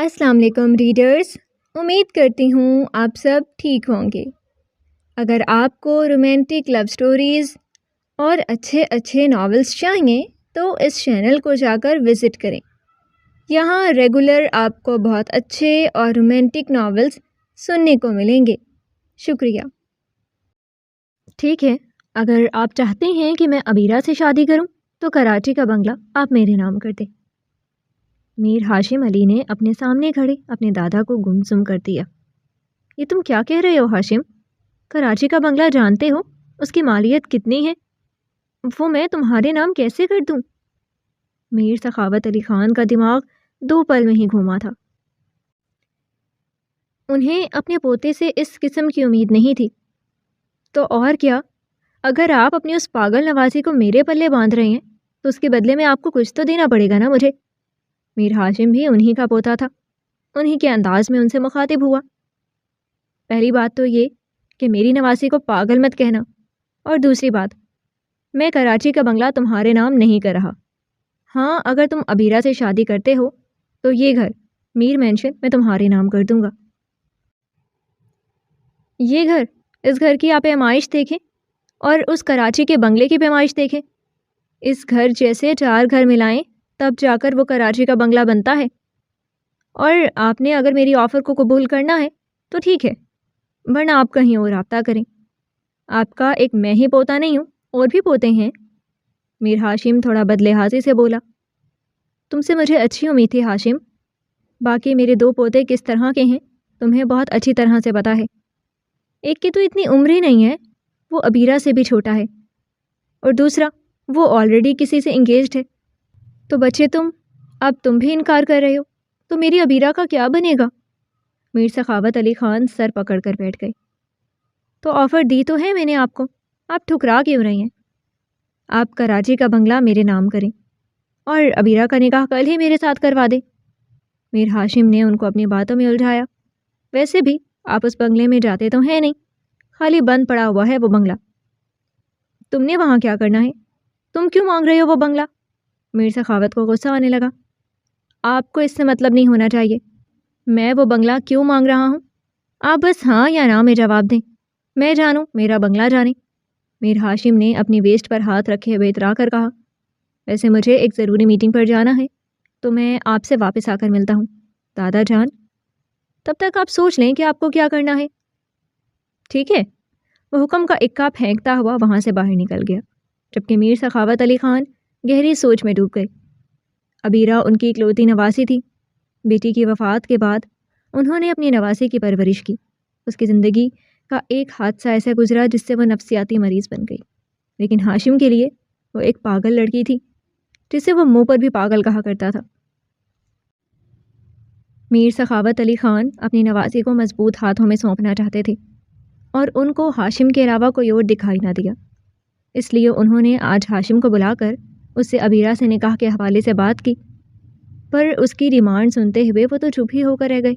السلام علیکم ریڈرز، امید کرتی ہوں آپ سب ٹھیک ہوں گے۔ اگر آپ کو رومانٹک لو سٹوریز اور اچھے ناولز چاہیے تو اس چینل کو جا کر وزٹ کریں۔ یہاں ریگولر آپ کو بہت اچھے اور رومانٹک ناولز سننے کو ملیں گے۔ شکریہ۔ ٹھیک ہے، اگر آپ چاہتے ہیں کہ میں عبیرہ سے شادی کروں تو کراچی کا بنگلہ آپ میرے نام کر دیں۔ میر ہاشم علی نے اپنے سامنے کھڑے اپنے دادا کو گمسم کر دیا۔ یہ تم کیا کہہ رہے ہو ہاشم؟ کراچی کا بنگلہ جانتے ہو اس کی مالیت کتنی ہے؟ وہ میں تمہارے نام کیسے کر دوں؟ میر سخاوت علی خان کا دماغ 2 پل میں ہی گھوما تھا۔ انہیں اپنے پوتے سے اس قسم کی امید نہیں تھی۔ تو اور کیا، اگر آپ اپنی اس پاگل نوازی کو میرے پلے باندھ رہے ہیں تو اس کے بدلے میں آپ کو کچھ تو دینا پڑے گا نا مجھے۔ میر ہاشم بھی انہی کا پوتا تھا، انہی کے انداز میں ان سے مخاطب ہوا۔ پہلی بات تو یہ کہ میری نواسی کو پاگل مت کہنا، اور دوسری بات، میں کراچی کا بنگلہ تمہارے نام نہیں کر رہا۔ ہاں، اگر تم عبیرہ سے شادی کرتے ہو تو یہ گھر میر مینشن میں تمہارے نام کر دوں گا۔ یہ گھر، اس گھر کی آپ پیمائش دیکھیں اور اس کراچی کے بنگلے کی پیمائش دیکھیں۔ اس گھر جیسے 4 گھر ملائیں تب جا کر وہ کراچی کا بنگلہ بنتا ہے۔ اور آپ نے اگر میری آفر کو قبول کرنا ہے تو ٹھیک ہے، ورنہ آپ کہیں اور رابطہ کریں۔ آپ کا ایک میں ہی پوتا نہیں ہوں، اور بھی پوتے ہیں۔ میر ہاشم تھوڑا بدلحاظی سے بولا۔ تم سے مجھے اچھی امید تھی ہاشم، باقی میرے 2 پوتے کس طرح کے ہیں تمہیں بہت اچھی طرح سے پتا ہے۔ ایک کی تو اتنی عمر ہی نہیں ہے، وہ عبیرہ سے بھی چھوٹا ہے، اور دوسرا وہ آلریڈی کسی سے انگیجڈ ہے۔ تو بچے اب تم بھی انکار کر رہے ہو تو میری عبیرہ کا کیا بنے گا؟ میر سخاوت علی خان سر پکڑ کر بیٹھ گئے۔ تو آفر دی تو ہے میں نے آپ کو، آپ ٹھکرا کیوں رہی ہیں؟ آپ کراچی کا بنگلہ میرے نام کریں اور عبیرہ کا نکاح کل ہی میرے ساتھ کروا دیں۔ میر ہاشم نے ان کو اپنی باتوں میں الجھایا۔ ویسے بھی آپ اس بنگلے میں جاتے تو ہیں نہیں، خالی بند پڑا ہوا ہے وہ بنگلہ۔ تم نے وہاں کیا کرنا ہے؟ تم کیوں مانگ رہے ہو وہ بنگلہ؟ میر سخاوت کو غصہ آنے لگا۔ آپ کو اس سے مطلب نہیں ہونا چاہیے، میں وہ بنگلہ کیوں مانگ رہا ہوں؟ آپ بس ہاں یا نا میں جواب دیں، میں جانوں میرا بنگلہ جانے۔ میر ہاشم نے اپنی ویسٹ پر ہاتھ رکھے ہوئے اترا کر کہا، ویسے مجھے ایک ضروری میٹنگ پر جانا ہے تو میں آپ سے واپس آ کر ملتا ہوں دادا جان۔ تب تک آپ سوچ لیں کہ آپ کو کیا کرنا ہے۔ ٹھیک ہے۔ وہ حکم کا اکا پھینکتا ہوا وہاں سے باہر نکل گیا، جبکہ میر سخاوت علی خان گہری سوچ میں ڈوب گئے۔ عبیرہ ان کی اکلوتی نواسی تھی۔ بیٹی کی وفات کے بعد انہوں نے اپنی نواسی کی پرورش کی۔ اس کی زندگی کا ایک حادثہ ایسا گزرا جس سے وہ نفسیاتی مریض بن گئی، لیکن ہاشم کے لیے وہ ایک پاگل لڑکی تھی جسے وہ منہ پر بھی پاگل کہا کرتا تھا۔ میر سخاوت علی خان اپنی نواسی کو مضبوط ہاتھوں میں سونپنا چاہتے تھے، اور ان کو ہاشم کے علاوہ کوئی اور دکھائی نہ دیا۔ اس لیے انہوں نے آج ہاشم کو بلا کر اس سے عبیرہ سے نکاح کے حوالے سے بات کی، پر اس کی ڈیمانڈ سنتے ہوئے وہ تو چپ ہی ہو کر رہ گئے۔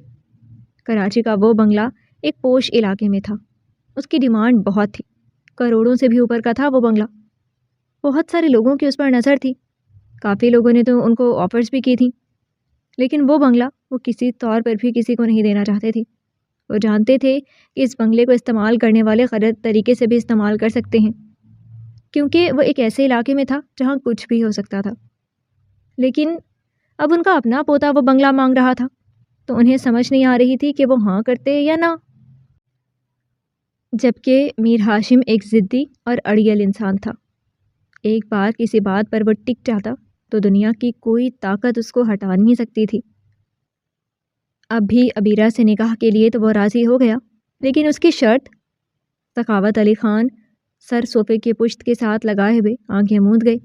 کراچی کا وہ بنگلہ ایک پوش علاقے میں تھا، اس کی ڈیمانڈ بہت تھی، کروڑوں سے بھی اوپر کا تھا وہ بنگلہ۔ بہت سارے لوگوں کی اس پر نظر تھی، کافی لوگوں نے تو ان کو آفرز بھی کی تھیں، لیکن وہ بنگلہ وہ کسی طور پر بھی کسی کو نہیں دینا چاہتے تھے۔ وہ جانتے تھے کہ اس بنگلے کو استعمال کرنے والے غلط طریقے سے بھی استعمال کر سکتے ہیں، کیونکہ وہ ایک ایسے علاقے میں تھا جہاں کچھ بھی ہو سکتا تھا۔ لیکن اب ان کا اپنا پوتا وہ بنگلہ مانگ رہا تھا، تو انہیں سمجھ نہیں آ رہی تھی کہ وہ ہاں کرتے یا نہ۔ جبکہ میر ہاشم ایک ضدی اور اڑیل انسان تھا۔ ایک بار کسی بات پر وہ ٹک جاتا تو دنیا کی کوئی طاقت اس کو ہٹا نہیں سکتی تھی۔ اب بھی عبیرہ سے نکاح کے لیے تو وہ راضی ہو گیا، لیکن اس کی شرط؟ سخاوت علی خان سر صوفے کی پشت کے ساتھ لگائے ہوئے آنکھیں موند گئے۔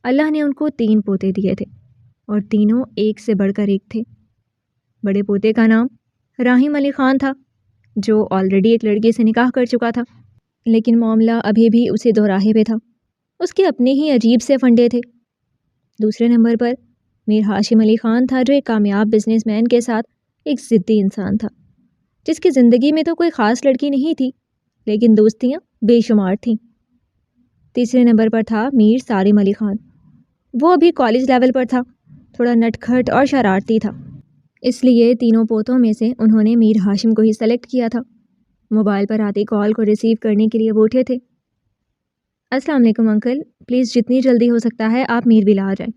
اللہ نے ان کو 3 پوتے دیے تھے، اور تینوں ایک سے بڑھ کر ایک تھے۔ بڑے پوتے کا نام راحم علی خان تھا، جو آلریڈی ایک لڑکی سے نکاح کر چکا تھا، لیکن معاملہ ابھی بھی اسی دوراہے پہ تھا، اس کے اپنے ہی عجیب سے فنڈے تھے۔ دوسرے نمبر پر میر ہاشم علی خان تھا، جو ایک کامیاب بزنس مین کے ساتھ ایک ضدی انسان تھا، جس کی زندگی میں تو کوئی خاص لڑکی نہیں تھی، لیکن دوستیاں بے شمار تھیں۔ تیسرے نمبر پر تھا میر سالم علی خان۔ وہ ابھی کالج لیول پر تھا، تھوڑا نٹ کھٹ اور شرارتی تھا۔ اس لیے تینوں پوتوں میں سے انہوں نے میر ہاشم کو ہی سلیکٹ کیا تھا۔ موبائل پر آتی کال کو ریسیو کرنے کے لیے وہ اٹھے تھے۔ السلام علیکم انکل، پلیز جتنی جلدی ہو سکتا ہے آپ میر ولا آ جائیں۔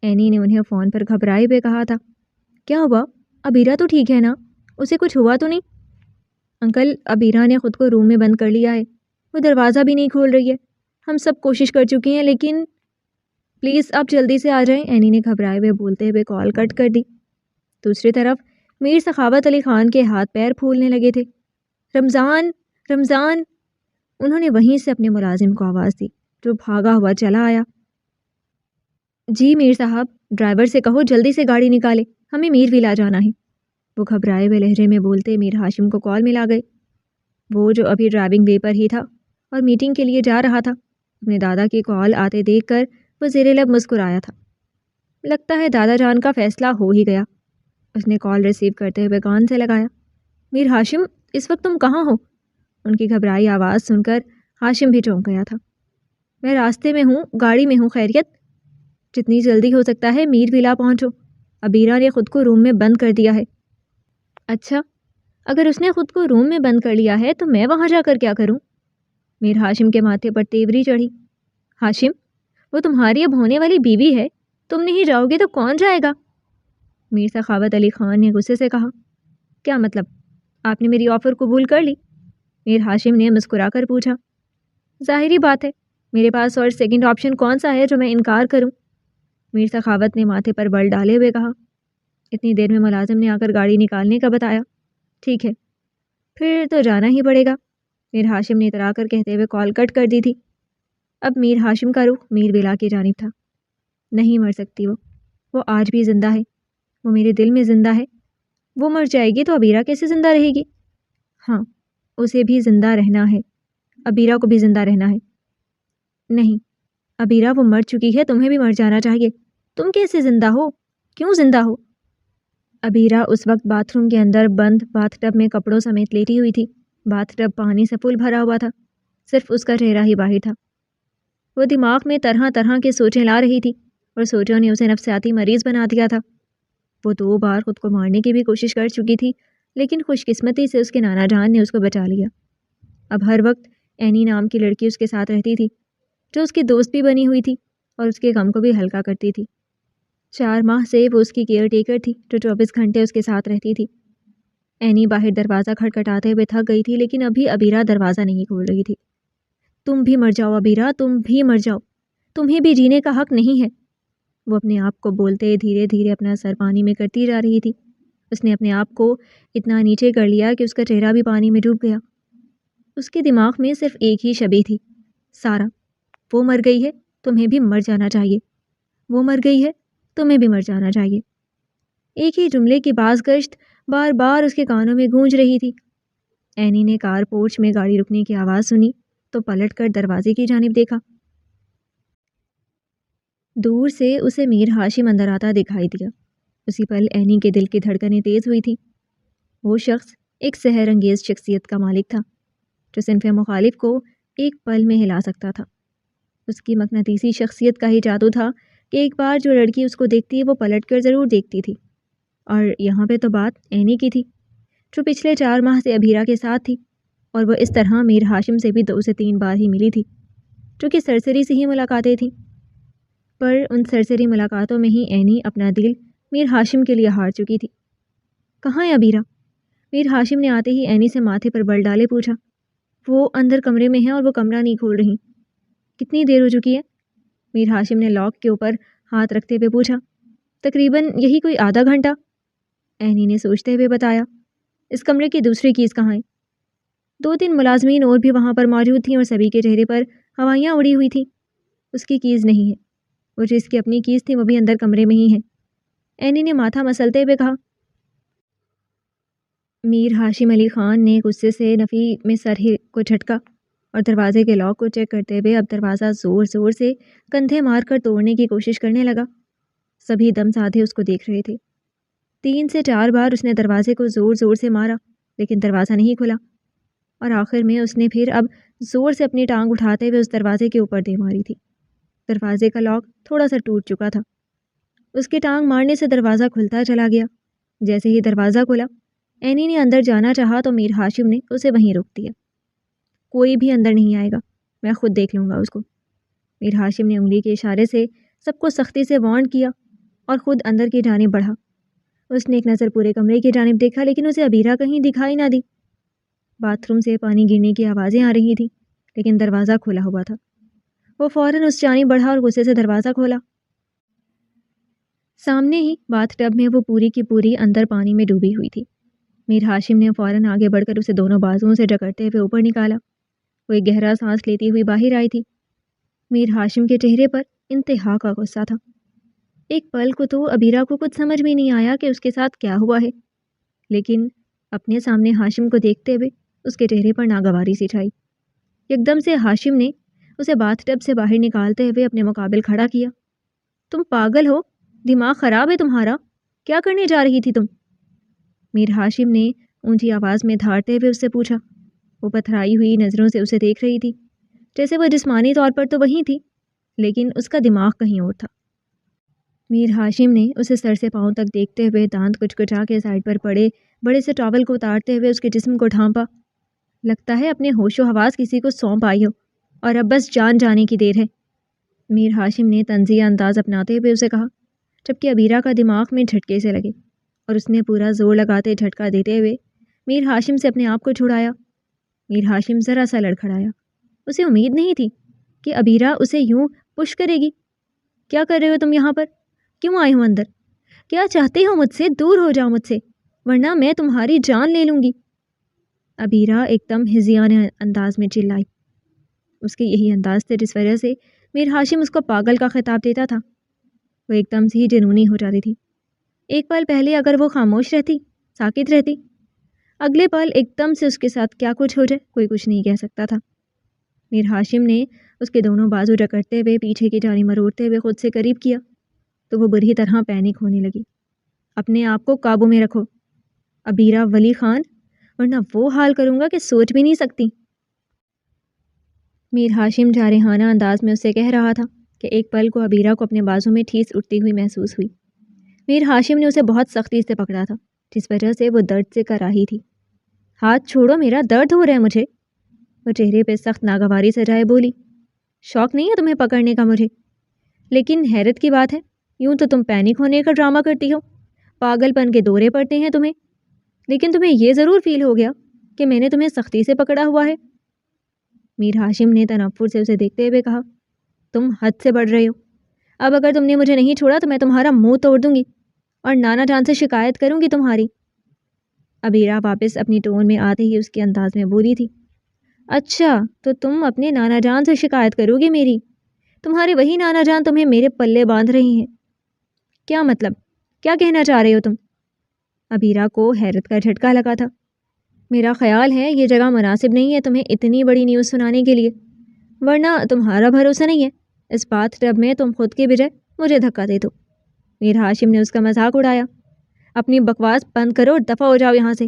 اینی نے انہیں فون پر گھبرائے ہوئے کہا تھا۔ کیا ہوا؟ ابیرا تو ٹھیک ہے نا؟ اسے کچھ ہوا تو نہیں؟ انکل، ابیرا نے خود کو روم میں بند کر لیا ہے، وہ دروازہ بھی نہیں کھول رہی ہے، ہم سب کوشش کر چکے ہیں لیکن پلیز آپ جلدی سے آ جائیں، اینی نے گھبرائے ہوئے بولتے ہوئے کال کٹ کر دی۔ دوسری طرف میر سخاوت علی خان کے ہاتھ پیر پھولنے لگے تھے۔ رمضان، رمضان! انہوں نے وہیں سے اپنے ملازم کو آواز دی جو بھاگا ہوا چلا آیا۔ جی میر صاحب، ڈرائیور سے کہو جلدی سے گاڑی نکالے، ہمیں میر ولا جانا ہے۔ وہ گھبرائے ہوئے لہجے میں بولتے میر ہاشم کو کال ملا گئے۔ وہ جو ابھی ڈرائیونگ وے پر ہی تھا اور میٹنگ کے لیے جا رہا تھا، اپنے دادا کی کال آتے دیکھ کر وہ زیر لب مسکرایا تھا۔ لگتا ہے دادا جان کا فیصلہ ہو ہی گیا۔ اس نے کال ریسیو کرتے ہوئے کان سے لگایا۔ میر ہاشم، اس وقت تم کہاں ہو؟ ان کی گھبرائی آواز سن کر ہاشم بھی چونک گیا تھا۔ میں راستے میں ہوں، گاڑی میں ہوں، خیریت؟ جتنی جلدی ہو سکتا ہے میر ولا پہنچو، ابیرا نے خود کو روم میں بند کر دیا ہے۔ اچھا، اگر اس نے خود کو روم میں بند کر لیا ہے تو میں وہاں جا کر کیا کروں؟ میر ہاشم کے ماتھے پر تیوری چڑھی۔ ہاشم، وہ تمہاری اب ہونے والی بیوی ہے، تم نہیں جاؤ گے تو کون جائے گا؟ میر سخاوت علی خان نے غصے سے کہا۔ کیا مطلب؟ آپ نے میری آفر قبول کر لی؟ میر ہاشم نے مسکرا کر پوچھا۔ ظاہری بات ہے، میرے پاس اور سیکنڈ آپشن کون سا ہے جو میں انکار کروں؟ میر سخاوت نے ماتھے پر بل ڈالے ہوئے کہا۔ اتنی دیر میں ملازم نے آ کر گاڑی نکالنے کا بتایا۔ ٹھیک ہے، پھر تو جانا ہی پڑے گا، میر ہاشم نے اترا کر کہتے ہوئے کال کٹ کر دی تھی۔ اب میر ہاشم کا رخ میر ولا کی جانب تھا۔ نہیں مر سکتی وہ آج بھی زندہ ہے، وہ میرے دل میں زندہ ہے۔ وہ مر جائے گی تو ابیرا کیسے زندہ رہے گی؟ ہاں، اسے بھی زندہ رہنا ہے، ابیرا کو بھی زندہ رہنا ہے۔ نہیں، ابیرا وہ مر چکی ہے، تمہیں بھی مر جانا چاہیے۔ تم کیسے زندہ ہو؟ کیوں زندہ ہو؟ ابیرا اس وقت باتھ روم کے اندر بند باتھ ٹب میں کپڑوں سمیت لیٹی ہوئی تھی۔ باتھ ٹب پانی سے فل بھرا ہوا تھا، صرف اس کا چہرہ ہی باہر تھا۔ وہ دماغ میں طرح طرح کی سوچیں لا رہی تھی اور سوچوں نے اسے نفسیاتی مریض بنا دیا تھا۔ وہ 2 بار خود کو مارنے کی بھی کوشش کر چکی تھی، لیکن خوش قسمتی سے اس کے نانا جان نے اس کو بچا لیا۔ اب ہر وقت اینی نام کی لڑکی اس کے ساتھ رہتی تھی، جو اس کی دوست بھی بنی ہوئی تھی اور اس کے غم کو بھی ہلکا کرتی تھی۔ 4 ماہ سے وہ اس کی کیئر ٹیکر تھی جو 24 گھنٹے اس کے ساتھ رہتی تھی۔ اینی باہر دروازہ کھٹکھٹاتے ہوئے تھک گئی تھی، لیکن ابھی ابیرا دروازہ نہیں کھول رہی تھی۔ تم بھی مر جاؤ ابیرا، تم بھی مر جاؤ، تمہیں بھی جینے کا حق نہیں ہے، وہ اپنے آپ کو بولتے دھیرے دھیرے اپنا سر پانی میں کرتی جا رہی تھی۔ اس نے اپنے آپ کو اتنا نیچے کر لیا کہ اس کا چہرہ بھی پانی میں ڈوب گیا۔ اس کے دماغ میں صرف ایک ہی شبیہ تھی، سارا۔ وہ مر گئی ہے، تمہیں بھی مر جانا چاہیے، وہ مر گئی ہے، تمہیں بھی مر جانا چاہیے۔ ایک ہی جملے کی باز گشت بار بار اس کے کانوں میں گونج رہی تھی۔ اینی نے کار پورچ میں گاڑی رکنے کی آواز سنی تو پلٹ کر دروازے کی جانب دیکھا۔ دور سے اسے میر ہاشم اندر آتا دکھائی دیا۔ اسی پل اینی کے دل کی دھڑکنیں تیز ہوئی تھیں۔ وہ شخص ایک سحر انگیز شخصیت کا مالک تھا جو صنف مخالف کو ایک پل میں ہلا سکتا تھا۔ اس کی مقناطیسی شخصیت کا ہی جادو تھا کہ ایک بار جو لڑکی اس کو دیکھتی وہ پلٹ کر ضرور دیکھتی تھی۔ اور یہاں پہ تو بات اینی کی تھی جو پچھلے 4 ماہ سے ابیرا کے ساتھ تھی، اور وہ اس طرح میر ہاشم سے بھی 2 سے 3 بار ہی ملی تھی، جو کہ سرسری سے ہی ملاقاتیں تھیں۔ پر ان سرسری ملاقاتوں میں ہی اینی اپنا دل میر ہاشم کے لیے ہار چکی تھی۔ کہاں ہے ابیرا؟ میر ہاشم نے آتے ہی اینی سے ماتھے پر بل ڈالے پوچھا۔ وہ اندر کمرے میں ہیں اور وہ کمرہ نہیں کھول رہی۔ کتنی دیر ہو چکی ہے؟ میر ہاشم نے لاک کے اوپر ہاتھ رکھتے ہوئے پوچھا۔ تقریباً یہی کوئی آدھا گھنٹہ، اینی نے سوچتے ہوئے بتایا۔ اس کمرے کی دوسری کیز کہاں ہے؟ 2-3 ملازمین اور بھی وہاں پر موجود تھیں اور سبھی کے چہرے پر ہوائیاں اڑی ہوئی تھیں۔ اس کی کیز نہیں ہے، وہ جس کی اپنی کیز تھی وہ بھی اندر کمرے میں ہی ہے، اینی نے ماتھا مسلتے ہوئے کہا۔ میر ہاشم علی خان نے غصے سے نفی میں سر ہی کو جھٹکا اور دروازے کے لاک کو چیک کرتے ہوئے اب دروازہ زور زور سے کندھے مار کر توڑنے کی کوشش کرنے لگا۔ سبھی دم سادھے اس کو دیکھ رہے تھے۔ 3 سے 4 بار اس نے دروازے کو زور زور سے مارا، لیکن دروازہ نہیں کھلا، اور آخر میں اس نے پھر اب زور سے اپنی ٹانگ اٹھاتے ہوئے اس دروازے کے اوپر دے ماری تھی۔ دروازے کا لاک تھوڑا سا ٹوٹ چکا تھا۔ اس کے ٹانگ مارنے سے دروازہ کھلتا چلا گیا۔ جیسے ہی دروازہ کھلا اینی نے اندر جانا چاہا تو میر ہاشم نے اسے وہیں روک دیا۔ کوئی بھی اندر نہیں آئے گا، میں خود دیکھ لوں گا اس کو۔ میر ہاشم نے انگلی کے اشارے سے سب کو سختی سے وارن کیا اور خود اندر کی جانب بڑھا۔ اس نے ایک نظر پورے کمرے کی جانب دیکھا لیکن اسے ابیرہ کہیں دکھائی نہ دی۔ باتھ روم سے پانی گرنے کی آوازیں آ رہی تھیں لیکن دروازہ کھلا ہوا تھا۔ وہ فوراً اس جانب بڑھا اور غصے سے دروازہ کھولا۔ سامنے ہی باتھ ٹب میں وہ پوری کی پوری اندر پانی میں ڈوبی ہوئی تھی۔ میر ہاشم نے فوراً آگے بڑھ کر اسے دونوں بازوؤں سے جکڑتے ہوئے اوپر نکالا۔ وہ ایک گہرا سانس لیتی ہوئی باہر آئی تھی۔ میر ہاشم کے چہرے پر انتہا کا غصہ تھا۔ ایک پل کو تو ابیرہ کو کچھ سمجھ بھی نہیں آیا کہ اس کے ساتھ کیا ہوا ہے، لیکن اپنے سامنے ہاشم کو دیکھتے ہوئے اس کے چہرے پر ناگواری سی چھائی۔ ایک دم سے ہاشم نے اسے باتھ ٹب سے باہر نکالتے ہوئے اپنے مقابل کھڑا کیا۔ تم پاگل ہو؟ دماغ خراب ہے تمہارا؟ کیا کرنے جا رہی تھی تم؟ میر ہاشم نے اونچی آواز میں دھاڑتے ہوئے اس سے پوچھا۔ وہ پتھرائی ہوئی نظروں سے اسے دیکھ رہی تھی، جیسے وہ جسمانی طور پر تو وہیں تھی لیکن اس کا دماغ کہیں اور تھا۔ میر ہاشم نے اسے سر سے پاؤں تک دیکھتے ہوئے دانت کچکچا کے سائڈ پر پڑے بڑے سے ٹاول کو اتارتے ہوئے اس کے جسم کو ڈھانپا۔ لگتا ہے اپنے ہوش و حواس کسی کو سونپ آئی ہو اور اب بس جان جانے کی دیر ہے، میر ہاشم نے طنزیہ انداز اپناتے ہوئے اسے کہا، جبکہ ابیرہ کا دماغ میں جھٹکے سے لگے اور اس نے پورا زور لگاتے جھٹکا دیتے ہوئے میر ہاشم سے اپنے آپ کو چھڑایا۔ میر ہاشم ذرا سا لڑکھڑایا۔ اسے امید نہیں تھی کہ ابیرہ اسے یوں پش کرے گی۔ کیا کر رہے ہو تم یہاں پر؟ کیوں آئے ہو اندر؟ کیا چاہتے ہو مجھ سے؟ دور ہو جاؤ مجھ سے ورنہ میں تمہاری جان لے لوں گی۔ ابیرہ ایک دم ہزیانہ انداز میں چلائی۔ اس کے یہی انداز تھے جس وجہ سے میر ہاشم اس کو پاگل کا خطاب دیتا تھا۔ وہ ایک دم سے ہی جنونی ہو جاتی تھی۔ ایک پل پہلے اگر وہ خاموش رہتی، ساکت رہتی، اگلے پل ایک دم سے اس کے ساتھ کیا کچھ ہو جائے کوئی کچھ نہیں کہہ سکتا تھا۔ میر ہاشم نے اس کے دونوں بازو جکڑتے ہوئے پیچھے کی جانب مروڑتے ہوئے خود سے قریب کیا تو وہ بری طرح پینک ہونے لگی۔ اپنے آپ کو قابو میں رکھو ابیرہ ولی خان، ورنہ وہ حال کروں گا کہ سوچ بھی نہیں سکتی۔ میر ہاشم جارحانہ انداز میں اسے کہہ رہا تھا کہ ایک پل کو ابیرہ کو اپنے بازو میں ٹھیس اٹھتی ہوئی محسوس ہوئی۔ میر ہاشم نے اسے بہت سختی سے پکڑا تھا جس وجہ سے وہ درد سے کراہی تھی۔ ہاتھ چھوڑو میرا، درد ہو رہا ہے مجھے، وہ چہرے پہ سخت ناگواری سجائے بولی۔ شوق نہیں ہے تمہیں پکڑنے کا مجھے، لیکن حیرت کی بات ہے یوں تو تم پینک ہونے کا ڈرامہ کرتی ہو، پاگل پن کے دورے پڑتے ہیں تمہیں، لیکن تمہیں یہ ضرور فیل ہو گیا کہ میں نے تمہیں سختی سے پکڑا ہوا ہے۔ میر ہاشم نے تنفر سے اسے دیکھتے ہوئے کہا، تم حد سے بڑھ رہے ہو، اب اگر تم نے مجھے نہیں چھوڑا تو میں تمہارا منہ توڑ دوں گی اور نانا جان سے شکایت کروں گی تمہاری۔ ابیرہ واپس اپنی ٹون میں آتے ہی اس کے انداز میں بولی تھی، اچھا تو تم اپنے نانا جان سے شکایت کرو گی میری؟ تمہارے وہی نانا جان تمہیں میرے پلے باندھ رہی ہیں؟ کیا مطلب؟ کیا کہنا چاہ رہے ہو تم؟ ابیرہ کو حیرت کا جھٹکا لگا تھا۔ میرا خیال ہے یہ جگہ مناسب نہیں ہے تمہیں اتنی بڑی نیوز سنانے کے لیے، ورنہ تمہارا بھروسہ نہیں ہے اس بات ٹب میں تم خود کے بجائے مجھے دھکا دے دو۔ میر ہاشم نے اس کا مذاق اڑایا۔ اپنی بکواس بند کرو اور دفع ہو جاؤ یہاں سے۔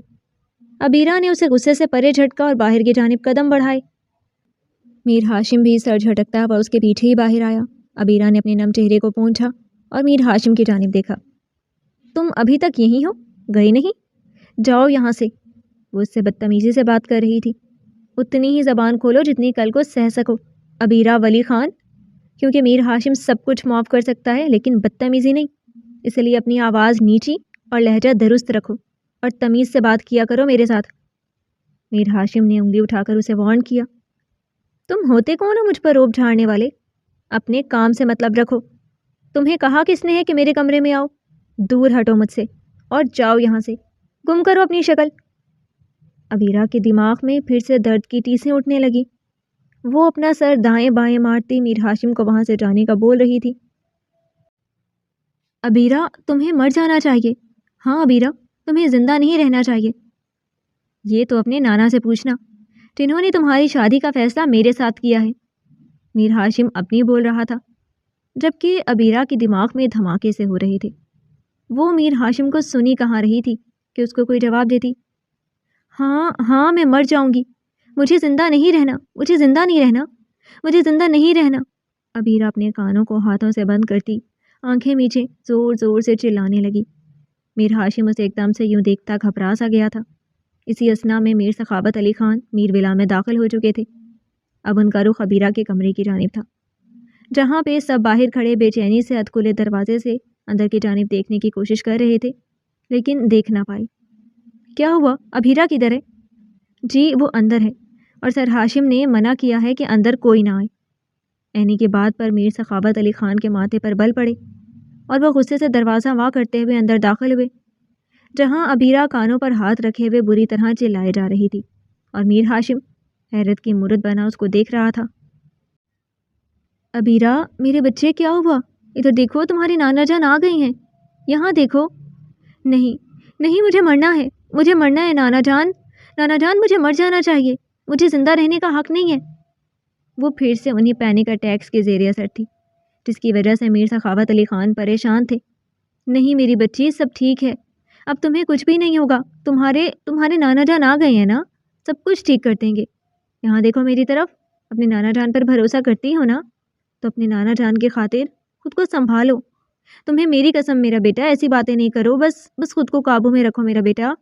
ابیرہ نے اسے غصے سے پرے جھٹکا اور باہر کی جانب قدم بڑھائے۔ میر ہاشم بھی سر جھٹکتا ہوا اس کے پیچھے ہی باہر آیا۔ ابیرہ نے اپنے نم چہرے کو پونچھا اور میر ہاشم کی جانب دیکھا۔ تم ابھی تک یہیں ہو، گئے نہیں؟ جاؤ یہاں سے، وہ اس سے بدتمیزی سے بات کر رہی تھی۔ اتنی ہی زبان کھولو جتنی کل کو سہ سکو ابیرہ ولی خان، کیونکہ میر ہاشم سب کچھ معاف کر سکتا ہے لیکن بدتمیزی نہیں، اس لیے اپنی آواز نیچی اور لہجہ درست رکھو اور تمیز سے بات کیا کرو میرے ساتھ۔ میر ہاشم نے انگلی اٹھا کر اسے وارن کیا، تم ہوتے کون ہو مجھ پر روب جھاڑنے والے؟ اپنے کام سے مطلب رکھو۔ تمہیں کہا کس نے ہے کہ میرے کمرے میں آؤ؟ دور ہٹو مجھ سے اور جاؤ یہاں سے، گم کرو اپنی شکل۔ ابیرہ کے دماغ میں پھر سے درد کی ٹیسیں اٹھنے لگی۔ وہ اپنا سر دائیں بائیں مارتی میر ہاشم کو وہاں سے جانے کا بول رہی تھی۔ ابیرہ تمہیں مر جانا چاہیے، ہاں ابیرہ تمہیں زندہ نہیں رہنا چاہیے۔ یہ تو اپنے نانا سے پوچھنا جنہوں نے تمہاری شادی کا فیصلہ میرے ساتھ کیا ہے، میر ہاشم اپنی بول رہا تھا، جبکہ ابیرہ کے دماغ میں دھماکے سے ہو رہے تھے۔ وہ میر ہاشم کو سنی کہاں رہی تھی کہ اس کو کوئی جواب دیتی۔ ہاں ہاں میں مر جاؤں گی، مجھے زندہ نہیں رہنا، مجھے زندہ نہیں رہنا، مجھے زندہ نہیں رہنا۔ ابیرہ اپنے کانوں کو ہاتھوں سے بند کرتی آنکھیں میچے زور زور سے چلانے لگی۔ میر ہاشم اسے ایک دم سے یوں دیکھتا گھبرا سا گیا تھا۔ اسی اثنا میں میر سخاوت علی خان میر ولا میں داخل ہو چکے تھے۔ اب ان کا رخ ابیرہ کے کمرے کی جانب تھا، جہاں پہ سب باہر کھڑے بے چینی سے ادکھلے دروازے سے اندر کی جانب دیکھنے کی کوشش کر رہے تھے، لیکن دیکھ نہ پائے۔ کیا ہوا؟ ابیرہ کدھر ہے؟ جی وہ اندر ہے، اور سر ہاشم نے منع کیا ہے کہ اندر کوئی نہ آئے۔ عینی کی بات پر میر سخاوت علی خان کے ماتھے پر بل پڑے اور وہ غصے سے دروازہ وا کرتے ہوئے اندر داخل ہوئے، جہاں ابیرہ کانوں پر ہاتھ رکھے ہوئے بری طرح چلائے جا رہی تھی، اور میر ہاشم حیرت کی مورت بنا اس کو دیکھ رہا تھا۔ ابیرہ میرے بچے کیا ہوا؟ ادھر دیکھو، تمہاری نانا جان آ گئی ہیں، یہاں دیکھو۔ نہیں نہیں، مجھے مرنا ہے، مجھے مرنا ہے نانا جان، نانا جان مجھے مر جانا چاہیے، مجھے زندہ رہنے کا حق نہیں ہے۔ وہ پھر سے انہیں پینک اٹیکس کے زیر اثر تھی، جس کی وجہ سے میر سخاوت علی خان پریشان تھے۔ نہیں میری بچی، سب ٹھیک ہے، اب تمہیں کچھ بھی نہیں ہوگا، تمہارے نانا جان آ گئے ہیں نا، سب کچھ ٹھیک کر دیں گے۔ یہاں دیکھو میری طرف، اپنے نانا جان پر بھروسہ کرتی ہو نا، تو اپنے نانا جان کی خاطر خود کو سنبھالو۔ تمہیں میری قسم میرا بیٹا، ایسی باتیں نہیں کرو، بس خود کو قابو میں رکھو میرا بیٹا۔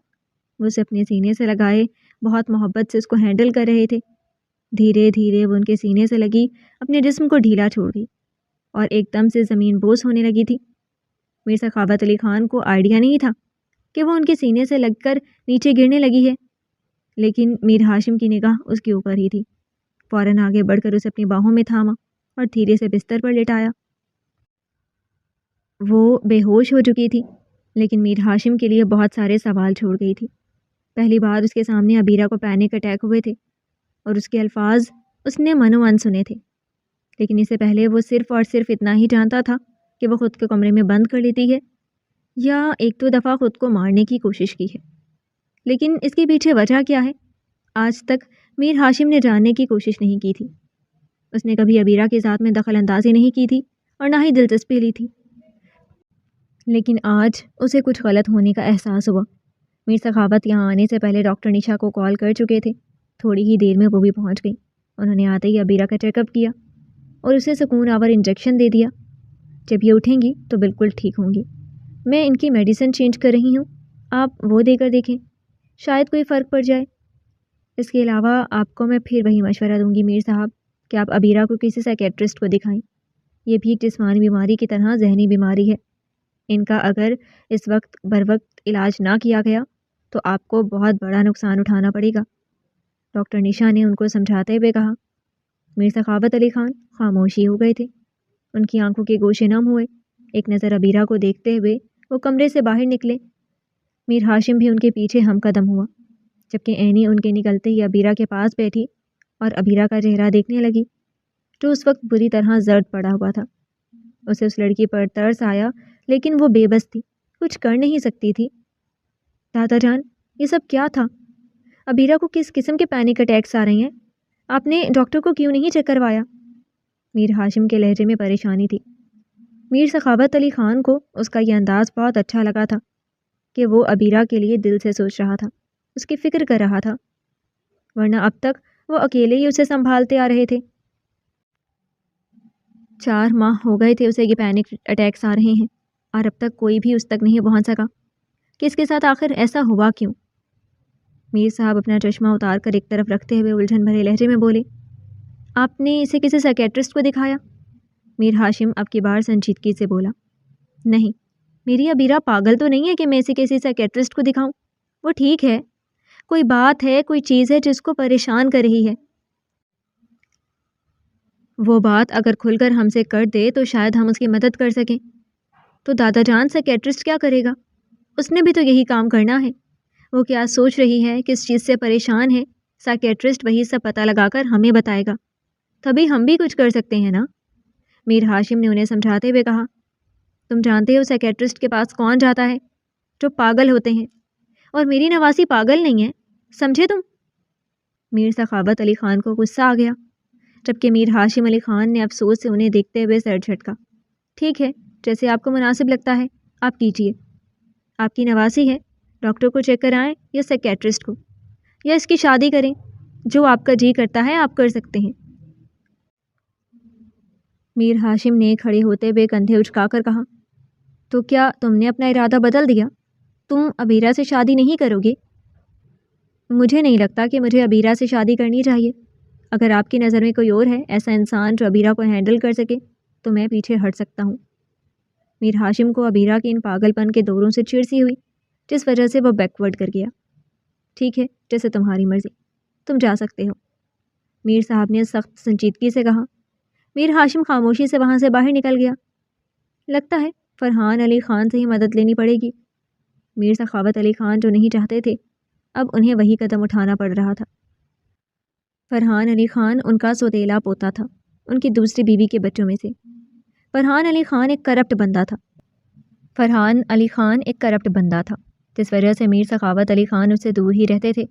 وہ اسے اپنے سینے سے لگائے بہت محبت سے اس کو ہینڈل کر رہے تھے۔ دھیرے دھیرے وہ ان کے سینے سے لگی اپنے جسم کو ڈھیلا چھوڑ گئی اور ایک دم سے زمین بوس ہونے لگی تھی۔ میر سخاوت علی خان کو آئیڈیا نہیں تھا کہ وہ ان کے سینے سے لگ کر نیچے گرنے لگی ہے، لیکن میر ہاشم کی نگاہ اس کے اوپر ہی تھی۔ فوراً آگے بڑھ کر اسے اپنی باہوں میں تھاما اور دھیرے سے بستر پر لٹایا۔ وہ بے ہوش ہو چکی تھی، لیکن میر ہاشم کے لیے بہت سارے سوال چھوڑ گئی تھی۔ پہلی بار اس کے سامنے ابیرہ کو پینک اٹیک ہوئے تھے اور اس کے الفاظ اس نے منو من سنے تھے، لیکن اس سے پہلے وہ صرف اور صرف اتنا ہی جانتا تھا کہ وہ خود کو کمرے میں بند کر لیتی ہے یا ایک دو دفعہ خود کو مارنے کی کوشش کی ہے، لیکن اس کے پیچھے وجہ کیا ہے آج تک میر ہاشم نے جاننے کی کوشش نہیں کی تھی۔ اس نے کبھی ابیرہ کی ذات میں دخل اندازی نہیں کی تھی اور نہ ہی دلچسپی لی تھی، لیکن آج اسے کچھ غلط ہونے کا احساس ہوا۔ میر سخاوت یہاں آنے سے پہلے ڈاکٹر نشا کو کال کر چکے تھے، تھوڑی ہی دیر میں وہ بھی پہنچ گئی۔ انہوں نے آتے ہی ابیرہ کا چیک اپ کیا اور اسے سکون آور انجیکشن دے دیا۔ جب یہ اٹھیں گی تو بالکل ٹھیک ہوں گی، میں ان کی میڈیسن چینج کر رہی ہوں، آپ وہ دے کر دیکھیں، شاید کوئی فرق پڑ جائے۔ اس کے علاوہ آپ کو میں پھر وہی مشورہ دوں گی میر صاحب کہ آپ ابیرہ کو کسی سائکیٹرسٹ کو دکھائیں۔ یہ بھی ایک جسمانی بیماری کی طرح ذہنی بیماری ہے، ان کا اگر اس وقت بروقت علاج نہ کیا گیا تو آپ کو بہت بڑا نقصان اٹھانا پڑے گا۔ ڈاکٹر نشا نے ان کو سمجھاتے ہوئے کہا۔ میر سخاوت علی خان خاموشی ہو گئے تھے، ان کی آنکھوں کے گوشے نم ہوئے۔ ایک نظر ابیرہ کو دیکھتے ہوئے وہ کمرے سے باہر نکلے۔ میر ہاشم بھی ان کے پیچھے ہم قدم ہوا، جبکہ عینی ان کے نکلتے ہی ابیرہ کے پاس بیٹھی اور ابیرہ کا چہرہ دیکھنے لگی، جو اس وقت بری طرح زرد پڑا ہوا تھا۔ اسے اس لڑکی پر ترس آیا، لیکن وہ بے بس تھی، کچھ کر نہیں سکتی تھی۔ دادا جان، یہ سب کیا تھا؟ ابیرہ کو کس قسم کے پینک اٹیکس آ رہے ہیں؟ آپ نے ڈاکٹر کو کیوں نہیں چیک کروایا؟ میر ہاشم کے لہجے میں پریشانی تھی۔ میر سخاوت علی خان کو اس کا یہ انداز بہت اچھا لگا تھا کہ وہ ابیرہ کے لیے دل سے سوچ رہا تھا، اس کی فکر کر رہا تھا، ورنہ اب تک وہ اکیلے ہی اسے سنبھالتے آ رہے تھے۔ 4 ماہ ہو گئے تھے اسے یہ پینک اٹیکس آ رہے ہیں اور اب تک کوئی بھی اس تک نہیں پہنچ سکا کہ اس کے ساتھ آخر ایسا ہوا کیوں؟ میر صاحب اپنا چشمہ اتار کر ایک طرف رکھتے ہوئے الجھن بھرے لہجے میں بولے، آپ نے اسے کسی سائکیٹرسٹ کو دکھایا؟ میر ہاشم اب کی بار سنجیدگی سے بولا، نہیں، میری ابیرہ پاگل تو نہیں ہے کہ میں اسے کسی سائکیٹرسٹ کو دکھاؤں، وہ ٹھیک ہے، کوئی بات ہے، کوئی چیز ہے جس کو پریشان کر رہی ہے، وہ بات اگر کھل کر ہم سے کر دے تو شاید ہم اس کی مدد کر سکیں۔ تو دادا جان، سائکیٹرسٹ کیا کرے گا؟ اس نے بھی تو یہی کام کرنا ہے، وہ کیا سوچ رہی ہے، کس چیز سے پریشان ہے، سائکیٹرسٹ وہی سب پتہ لگا کر ہمیں بتائے گا، تبھی ہم بھی کچھ کر سکتے ہیں نا۔ میر ہاشم نے انہیں سمجھاتے ہوئے کہا، تم جانتے ہو سائکیٹرسٹ کے پاس کون جاتا ہے؟ جو پاگل ہوتے ہیں، اور میری نواسی پاگل نہیں ہے، سمجھے تم؟ میر سخاوت علی خان کو غصہ آ گیا، جبکہ میر ہاشم علی خان نے افسوس سے انہیں دیکھتے ہوئے سر جھٹکا۔ ٹھیک ہے، جیسے آپ کو مناسب لگتا ہے آپ کیجیے، آپ کی نواسی ہے، ڈاکٹر کو چیک کرائیں یا سائکیٹرسٹ کو، یا اس کی شادی کریں، جو آپ کا جی کرتا ہے آپ کر سکتے ہیں۔ میر ہاشم نے کھڑے ہوتے ہوئے کندھے اچکا کر کہا، تو کیا تم نے اپنا ارادہ بدل دیا؟ تم ابیرہ سے شادی نہیں کرو گے؟ مجھے نہیں لگتا کہ مجھے ابیرہ سے شادی کرنی چاہیے. اگر آپ کی نظر میں کوئی اور ہے ایسا انسان جو ابیرہ کو ہینڈل کر سکے تو میں پیچھے ہٹ سکتا ہوں. میر ہاشم کو ابیرہ کے ان پاگل پن کے دوروں سے چڑ سی ہوئی جس وجہ سے وہ بیکورڈ کر گیا. ٹھیک ہے، جیسے تمہاری مرضی، تم جا سکتے ہو، میر صاحب نے سخت سنجیدگی سے کہا. میر ہاشم خاموشی سے وہاں سے باہر نکل گیا. لگتا ہے فرحان علی خان سے ہی مدد لینی پڑے گی. میر سخاوت علی خان جو نہیں چاہتے تھے اب انہیں وہی قدم اٹھانا پڑ رہا تھا. فرحان علی خان ان کا سوتیلا پوتا تھا، ان کی دوسری بیوی کے بچوں میں سے. فرحان علی خان ایک کرپٹ بندہ تھا جس وجہ سے میر سخاوت علی خان اس سے دور ہی رہتے تھے.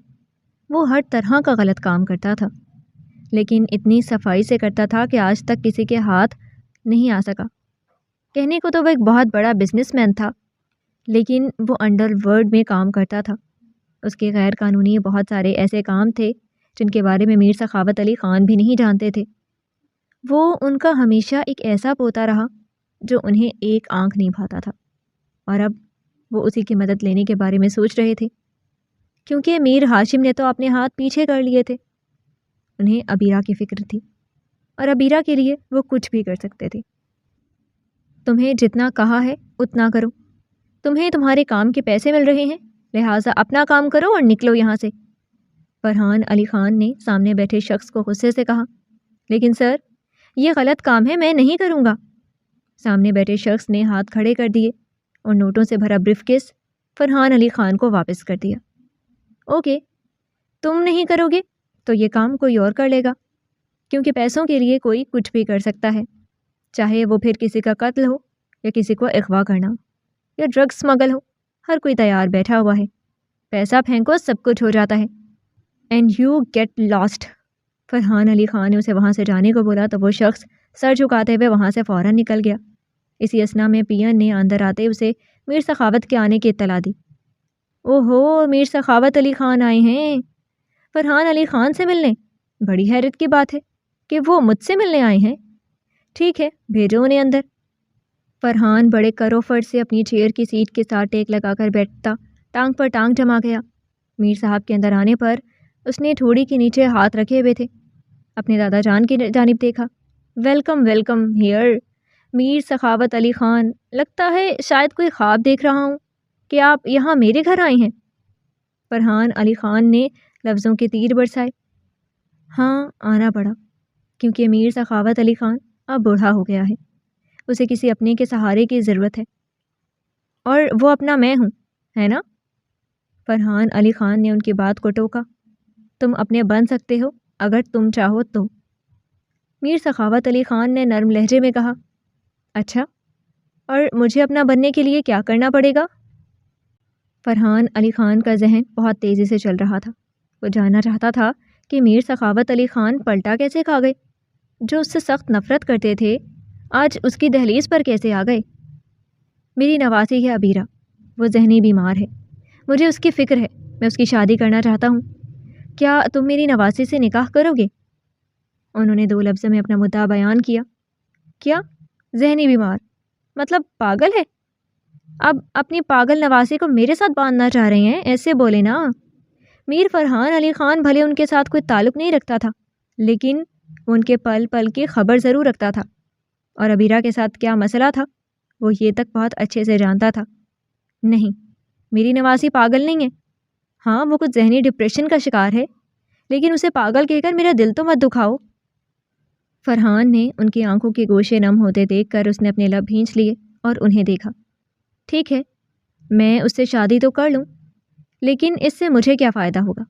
وہ ہر طرح کا غلط کام کرتا تھا لیکن اتنی صفائی سے کرتا تھا کہ آج تک کسی کے ہاتھ نہیں آ سکا. کہنے کو تو وہ ایک بہت بڑا بزنس مین تھا لیکن وہ انڈر ورلڈ میں کام کرتا تھا. اس کے غیر قانونی بہت سارے ایسے کام تھے جن کے بارے میں میر سخاوت علی خان بھی نہیں جانتے تھے. وہ ان کا ہمیشہ ایک ایسا پوتا رہا جو انہیں ایک آنکھ نہیں بھاتا تھا اور اب وہ اسی کی مدد لینے کے بارے میں سوچ رہے تھے کیونکہ میر ہاشم نے تو اپنے ہاتھ پیچھے کر لیے تھے. انہیں ابیرہ کی فکر تھی اور ابیرہ کے لیے وہ کچھ بھی کر سکتے تھے. تمہیں جتنا کہا ہے اتنا کرو، تمہیں تمہارے کام کے پیسے مل رہے ہیں لہٰذا اپنا کام کرو اور نکلو یہاں سے. فرحان علی خان نے سامنے بیٹھے شخص کو غصے سے کہا. لیکن سر یہ غلط کام ہے، میں نہیں کروں گا. سامنے بیٹھے شخص نے ہاتھ کھڑے کر دیے اور نوٹوں سے بھرا بریف کیس فرحان علی خان کو واپس کر دیا. اوکے، تم نہیں کرو گے تو یہ کام کوئی اور کر لے گا کیونکہ پیسوں کے لیے کوئی کچھ بھی کر سکتا ہے، چاہے وہ پھر کسی کا قتل ہو یا کسی کو اغوا کرنا یا ڈرگ اسمگل ہو. ہر کوئی تیار بیٹھا ہوا ہے، پیسہ پھینکو سب کچھ ہو جاتا ہے. And you get lost. Farhan Ali Khan نے اسے وہاں سے جانے کو بولا تو وہ شخص سر جھکاتے ہوئے وہاں سے فوراً نکل گیا. اسی اثنا میں پین نے اندر آتے اسے میر سخاوت کے آنے کی اطلاع دی. اوہو، میر سخاوت علی خان آئے ہیں فرحان علی خان سے ملنے؟ بڑی حیرت کی بات ہے کہ وہ مجھ سے ملنے آئے ہیں. ٹھیک ہے، بھیجو انہیں اندر. فرحان بڑے کروفٹ سے اپنی چیئر کی سیٹ کے ساتھ ٹیک لگا کر بیٹھتا ٹانگ پر ٹانگ جما گیا. میر صاحب کے اندر آنے پر اس نے ٹھوڑی کے نیچے ہاتھ رکھے ہوئے تھے. اپنے دادا جان کی جانب دیکھا. ویلکم ویلکم ہیئر میر سخاوت علی خان. لگتا ہے شاید کوئی خواب دیکھ رہا ہوں کہ آپ یہاں میرے گھر آئے ہیں. فرحان علی خان نے لفظوں کے تیر برسائے. ہاں، آنا پڑا کیونکہ میر سخاوت علی خان اب بوڑھا ہو گیا ہے، اسے کسی اپنے کے سہارے کی ضرورت ہے اور وہ اپنا میں ہوں، ہے نا؟ فرحان علی خان نے ان کی بات کو ٹوکا. تم اپنے بن سکتے ہو اگر تم چاہو تو. میر سخاوت علی خان نے نرم لہجے میں کہا. اچھا، اور مجھے اپنا بننے کے لیے کیا کرنا پڑے گا؟ فرحان علی خان کا ذہن بہت تیزی سے چل رہا تھا. وہ جاننا چاہتا تھا کہ میر سخاوت علی خان پلٹا کیسے کھا گئے؟ جو اس سے سخت نفرت کرتے تھے آج اس کی دہلیز پر کیسے آ گئے؟ میری نواسی ہے ابیرہ، وہ ذہنی بیمار ہے، مجھے اس کی فکر ہے، میں اس کی شادی کرنا چاہتا ہوں. کیا تم میری نواسی سے نکاح کرو گے؟ انہوں نے 2 لفظ میں اپنا مدعا بیان کیا. کیا ذہنی بیمار مطلب پاگل ہے؟ اب اپنی پاگل نواسی کو میرے ساتھ باندھنا چاہ رہے ہیں؟ ایسے بولے نا. میر فرحان علی خان بھلے ان کے ساتھ کوئی تعلق نہیں رکھتا تھا لیکن وہ ان کے پل پل کی خبر ضرور رکھتا تھا اور ابیرہ کے ساتھ کیا مسئلہ تھا وہ یہ تک بہت اچھے سے جانتا تھا. نہیں، میری نواسی پاگل نہیں ہے. ہاں، وہ کچھ ذہنی ڈپریشن کا شکار ہے لیکن اسے پاگل کہہ کر میرا دل تو مت دکھاؤ. فرحان نے ان کی آنکھوں کے گوشے نم ہوتے دیکھ کر اس نے اپنے لب بھینچ لیے اور انہیں دیکھا. ٹھیک ہے، میں اس سے شادی تو کر لوں لیکن اس سے مجھے کیا فائدہ ہوگا؟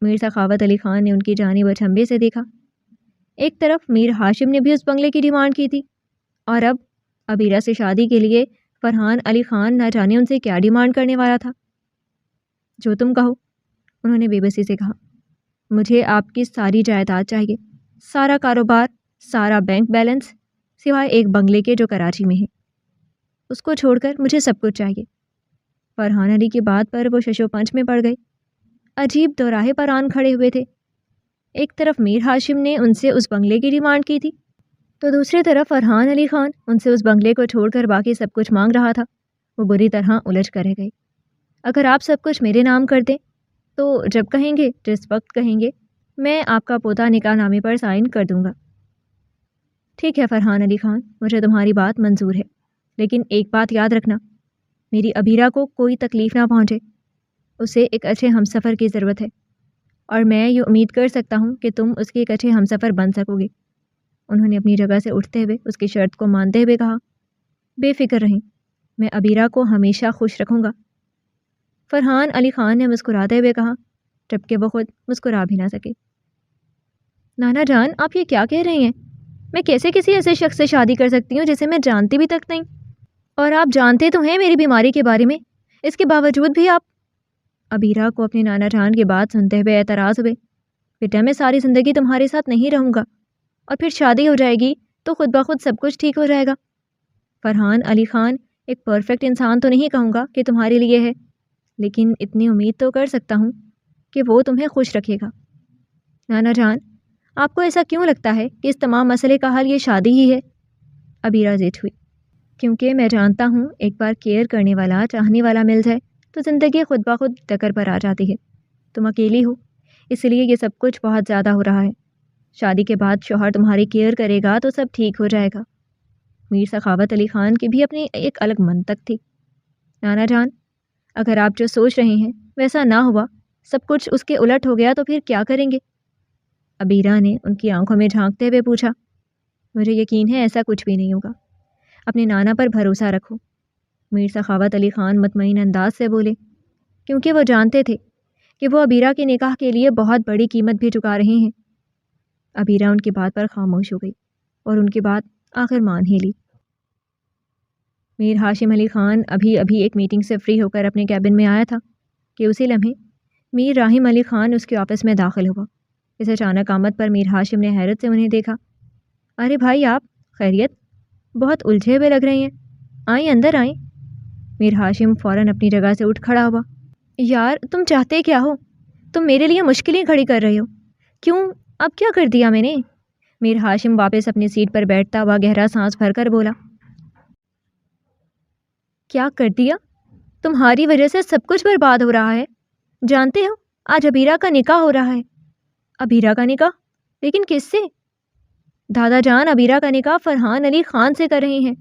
میر سخاوت علی خان نے ان کی جانب اچنبھے سے دیکھا. ایک طرف میر ہاشم نے بھی اس بنگلے کی ڈیمانڈ کی تھی اور اب ابیرہ سے شادی کے لیے فرحان علی خان نہ جانے ان سے کیا ڈیمانڈ کرنے والا تھا. جو تم کہو، انہوں نے بے بسی سے کہا. مجھے آپ کی ساری جائیداد چاہیے، سارا کاروبار، سارا بینک بیلنس، سوائے ایک بنگلے کے جو کراچی میں ہے. اس کو چھوڑ کر مجھے سب کچھ چاہیے. فرحان علی کی بات پر وہ شش و پنج میں پڑ گئے. عجیب دوراہے پر آن کھڑے ہوئے تھے. ایک طرف میر ہاشم نے ان سے اس بنگلے کی ڈیمانڈ کی تھی تو دوسری طرف فرحان علی خان ان سے اس بنگلے کو چھوڑ کر باقی سب کچھ مانگ رہا تھا. وہ بری طرح الجھ کر رہ گئے. اگر آپ سب کچھ میرے نام کر دیں تو جب کہیں گے جس وقت کہیں گے میں آپ کا پوتا نکاح نامے پر سائن کر دوں گا۔ ٹھیک ہے فرحان علی خان، مجھے تمہاری بات منظور ہے، لیکن ایک بات یاد رکھنا، میری ابیرا کو کوئی تکلیف نہ پہنچے۔ اسے ایک اچھے ہمسفر کی ضرورت ہے، اور میں یہ امید کر سکتا ہوں کہ تم اس کے ایک اچھے ہمسفر بن سکو گے۔ انہوں نے اپنی جگہ سے اٹھتے ہوئے اس کی شرط کو مانتے ہوئے کہا، بے فکر رہیں، میں ابیرا کو ہمیشہ خوش رکھوں گا۔ فرحان علی خان نے مسکراتے ہوئے کہا، جبکہ وہ خود مسکرا بھی نہ سکے۔ نانا جان، آپ یہ کیا کہہ رہے ہیں؟ میں کیسے کسی ایسے شخص سے شادی کر سکتی ہوں جسے میں جانتی بھی تک نہیں؟ اور آپ جانتے تو ہیں میری بیماری کے بارے میں، اس کے باوجود بھی آپ… ابیرا کو اپنے نانا جان کی بات سنتے ہوئے اعتراض ہوئے، بیٹا میں ساری زندگی تمہارے ساتھ نہیں رہوں گا، اور پھر شادی ہو جائے گی تو خود بخود سب کچھ ٹھیک ہو جائے گا۔ فرحان علی خان، ایک پرفیکٹ انسان تو نہیں کہوں گا کہ تمہارے لیے ہے، لیکن اتنی امید تو کر سکتا ہوں کہ وہ تمہیں خوش رکھے گا۔ نانا جان، آپ کو ایسا کیوں لگتا ہے کہ اس تمام مسئلے کا حل یہ شادی ہی ہے؟ ابیرا ضد ہوئی، کیونکہ میں جانتا ہوں ایک بار کیئر کرنے والا، چاہنے والا مل جائے تو زندگی خود بخود ٹکر پر آ جاتی ہے۔ تم اکیلی ہو، اس لیے یہ سب کچھ بہت زیادہ ہو رہا ہے۔ شادی کے بعد شوہر تمہاری کیئر کرے گا تو سب ٹھیک ہو جائے گا۔ میر سخاوت علی خان کی بھی اپنی ایک الگ منطق تھی۔ نانا جان، اگر آپ جو سوچ رہے ہیں ویسا نہ ہوا، سب کچھ اس کے الٹ ہو گیا تو پھر کیا کریں گے؟ ابیرا نے ان کی آنکھوں میں جھانکتے ہوئے پوچھا۔ مجھے یقین ہے ایسا کچھ بھی نہیں ہوگا، اپنے نانا پر بھروسہ رکھو، میر سخاوت علی خان مطمئن انداز سے بولے، کیونکہ وہ جانتے تھے کہ وہ ابیرا کے نکاح کے لیے بہت بڑی قیمت بھی چکا رہے ہیں۔ ابیرا ان کی بات پر خاموش ہو گئی اور ان کی بات آخر مان ہی لی۔ میر ہاشم علی خان ابھی ایک میٹنگ سے فری ہو کر اپنے کیبن میں آیا تھا کہ اسی لمحے میر راحم علی خان اس کے آفس میں داخل ہوا۔ اس اچانک آمد پر میر ہاشم نے حیرت سے انہیں دیکھا۔ ارے بھائی، آپ خیریت؟ بہت الجھے ہوئے لگ رہے ہیں، آئیں اندر آئیں۔ میر ہاشم فوراً اپنی جگہ سے اٹھ کھڑا ہوا۔ یار تم چاہتے کیا ہو؟ تم میرے لیے مشکلیں کھڑی کر رہے ہو۔ کیوں؟ اب کیا کر دیا میں نے؟ میر ہاشم واپس اپنی سیٹ پر بیٹھتا ہوا گہرا سانس بھر کر بولا۔ کیا کر دیا؟ تمہاری وجہ سے سب کچھ برباد ہو رہا ہے۔ جانتے ہو آج ابیرا کا نکاح ہو رہا ہے۔ ابیرا کا نکاح؟ لیکن کس سے؟ دادا جان ابیرا کا نکاح فرحان علی خان سے کر رہے ہیں۔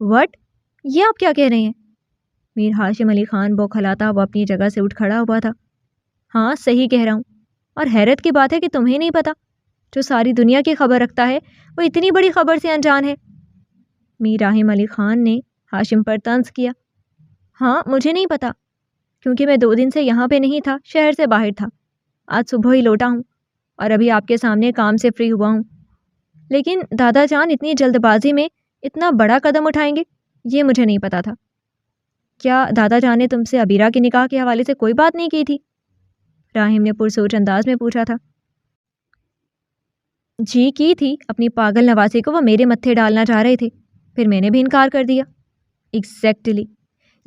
وٹ؟ یہ آپ کیا کہہ رہے ہیں؟ میر ہاشم علی خان بوکھلاتا وہ اپنی جگہ سے اٹھ کھڑا ہوا تھا۔ ہاں صحیح کہہ رہا ہوں، اور حیرت کی بات ہے کہ تمہیں نہیں پتا، جو ساری دنیا کی خبر رکھتا ہے وہ اتنی بڑی خبر سے انجان ہے۔ میر راحم علی خان نے ہاشم پر طنز کیا۔ ہاں مجھے نہیں پتا، کیونکہ میں 2 دن سے یہاں پہ نہیں تھا، شہر سے باہر تھا۔ آج صبح ہی لوٹا ہوں اور ابھی آپ کے سامنے کام سے فری ہوا ہوں۔ لیکن دادا جان اتنی جلد بازی میں اتنا بڑا قدم اٹھائیں گے یہ مجھے نہیں پتا تھا۔ کیا دادا جان نے تم سے ابیرا کے نکاح کے حوالے سے کوئی بات نہیں کی تھی؟ راحم نے پرسوچ انداز میں پوچھا تھا۔ جی کی تھی، اپنی پاگل نواسی کو وہ میرے متھے ڈالنا چاہ رہے تھے، پھر میں نے بھی انکار کر دیا۔ ایگزیکٹلی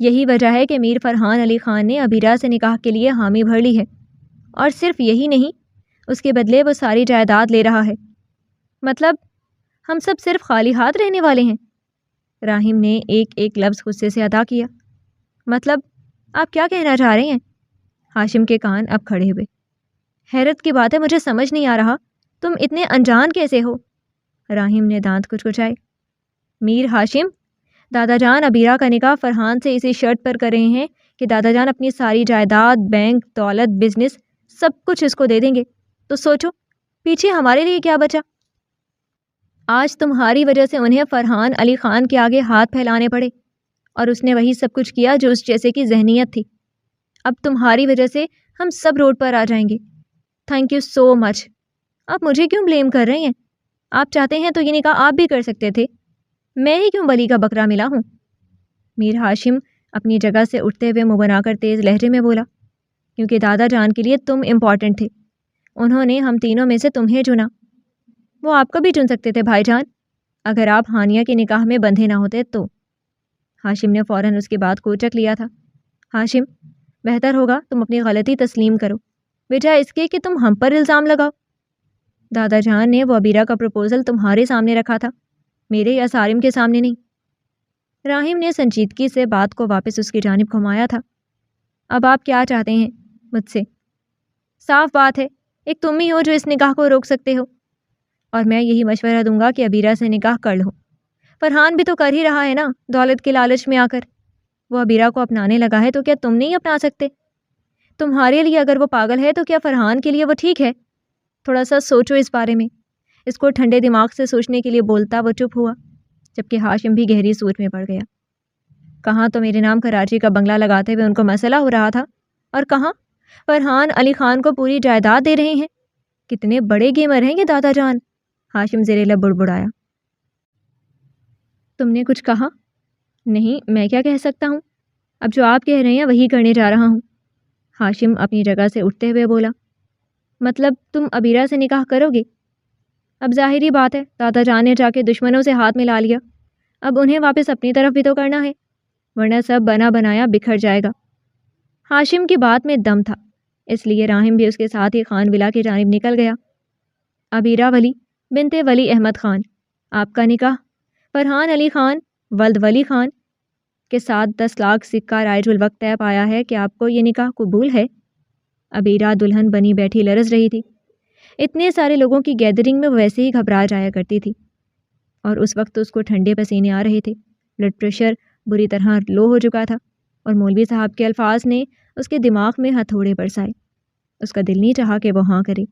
یہی وجہ ہے کہ میر فرحان علی خان نے ابیرا سے نکاح کے لیے حامی بھر لی ہے، اور صرف یہی نہیں، اس کے بدلے وہ ساری جائیداد لے رہا ہے۔ مطلب ہم سب صرف خالی ہاتھ رہنے والے ہیں؟ راحم نے ایک لفظ غصے سے ادا کیا۔ مطلب آپ کیا کہنا چاہ رہے ہیں؟ ہاشم کے کان اب کھڑے ہوئے۔ حیرت کی بات ہے، مجھے سمجھ نہیں آ رہا تم اتنے انجان کیسے ہو؟ راحم نے دانت کچکچائے۔ میر ہاشم، دادا جان ابیرا کا نکاح فرحان سے اسی شرط پر کر رہے ہیں کہ دادا جان اپنی ساری جائیداد، بینک، دولت، بزنس سب کچھ اس کو دے دیں گے، تو سوچو پیچھے ہمارے لیے کیا بچا؟ آج تمہاری وجہ سے انہیں فرحان علی خان کے آگے ہاتھ پھیلانے پڑے، اور اس نے وہی سب کچھ کیا جو اس جیسے کی ذہنیت تھی۔ اب تمہاری وجہ سے ہم سب روڈ پر آ جائیں گے۔ تھینک یو سو مچ۔ آپ مجھے کیوں بلیم کر رہے ہیں؟ آپ چاہتے ہیں تو یہ نکاح آپ بھی کر سکتے تھے، میں ہی کیوں بلی کا بکرا ملا ہوں؟ میر ہاشم اپنی جگہ سے اٹھتے ہوئے منہ بنا کر تیز لہجے میں بولا، کیونکہ دادا جان کے لیے تم امپورٹنٹ تھے، انہوں نے ہم تینوں میں سے تمہیں چنا۔ وہ آپ کو بھی چن سکتے تھے بھائی جان، اگر آپ ہانیہ کے نکاح میں بندھے نہ ہوتے تو۔ ہاشم نے فوراً اس کی بات کو اچک لیا تھا۔ ہاشم، بہتر ہوگا تم اپنی غلطی تسلیم کرو، بجائے اس کے کہ تم ہم پر الزام لگاؤ۔ دادا جان نے وہ ابیرا کا پروپوزل تمہارے سامنے رکھا تھا، میرے یا سارم کے سامنے نہیں۔ راحم نے سنجیدگی سے بات کو واپس اس کی جانب گھمایا تھا۔ اب آپ کیا چاہتے ہیں مجھ سے؟ صاف بات ہے، ایک تم ہی ہو جو اس نکاح کو روک سکتے ہو، اور میں یہی مشورہ دوں گا کہ ابیرہ سے نکاح کر لو۔ فرحان بھی تو کر ہی رہا ہے نا، دولت کے لالچ میں آ کر۔ وہ ابیرہ کو اپنانے لگا ہے تو کیا تم نہیں اپنا سکتے؟ تمہارے لیے اگر وہ پاگل ہے تو کیا فرحان کے لیے وہ ٹھیک ہے؟ تھوڑا سا سوچو اس بارے میں۔ اس کو ٹھنڈے دماغ سے سوچنے کے لیے بولتا وہ چپ ہوا، جبکہ ہاشم بھی گہری سوچ میں پڑ گیا۔ کہاں تو میرے نام کراچی کا بنگلہ لگاتے ہوئے ان کو مسئلہ ہو رہا تھا، اور کہاں فرحان علی خان کو پوری جائیداد دے رہے ہیں۔ کتنے بڑے گیمر ہیں یہ دادا جان، ہاشم زیر لب بڑبڑایا۔ تم نے کچھ کہا؟ نہیں، میں کیا کہہ سکتا ہوں، اب جو آپ کہہ رہے ہیں وہی کرنے جا رہا ہوں۔ ہاشم اپنی جگہ سے اٹھتے ہوئے بولا، مطلب تم ابیرہ سے نکاح کرو گے؟ اب ظاہری بات ہے، دادا جان نے جا کے دشمنوں سے ہاتھ ملا لیا، اب انہیں واپس اپنی طرف بھی تو کرنا ہے، ورنہ سب بنا بنایا بکھر جائے گا۔ ہاشم کی بات میں دم تھا، اس لیے راہم بھی اس کے ساتھ ہی خان ولا کی جانب نکل گیا۔ ابیرہ ولی بنت ولی احمد خان، آپ کا نکاح فرحان علی خان ولد ولی خان کے ساتھ 10 لاکھ سکہ رائج الوقت طے پایا ہے کہ آپ کو یہ نکاح قبول ہے؟ ابیرہ دلہن بنی بیٹھی لرز رہی تھی۔ اتنے سارے لوگوں کی گیدرنگ میں وہ ویسے ہی گھبرا جایا کرتی تھی، اور اس وقت اس کو ٹھنڈے پسینے آ رہے تھے، بلڈ پریشر بری طرح لو ہو چکا تھا، اور مولوی صاحب کے الفاظ نے اس کے دماغ میں ہتھوڑے برسائے۔ اس کا دل نہیں چاہا کہ وہ ہاں کرے،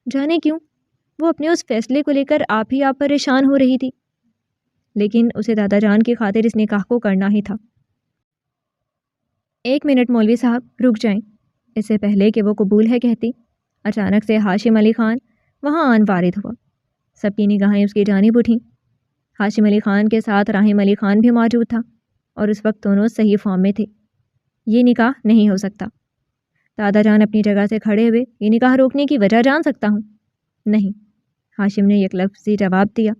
جانے کیوں، وہ اپنے اس فیصلے کو لے کر آپ ہی آپ پریشان ہو رہی تھی، لیکن اسے دادا جان کی خاطر اس نکاح کو کرنا ہی تھا۔ 1 منٹ مولوی صاحب، رک جائیں، اس سے پہلے کہ وہ قبول ہے کہتی، اچانک سے ہاشم علی خان وہاں آن وارد ہوا۔ سب کی نگاہیں اس کی جانب اٹھیں۔ ہاشم علی خان کے ساتھ راہم علی خان بھی موجود تھا، اور اس وقت دونوں صحیح فارم میں تھے۔ یہ نکاح نہیں ہو سکتا۔ دادا جان اپنی جگہ سے کھڑے ہوئے، یہ نکاح روکنے کی وجہ جان سکتا ہوں؟ نہیں، ہاشم نے یک لفظی جواب دیا۔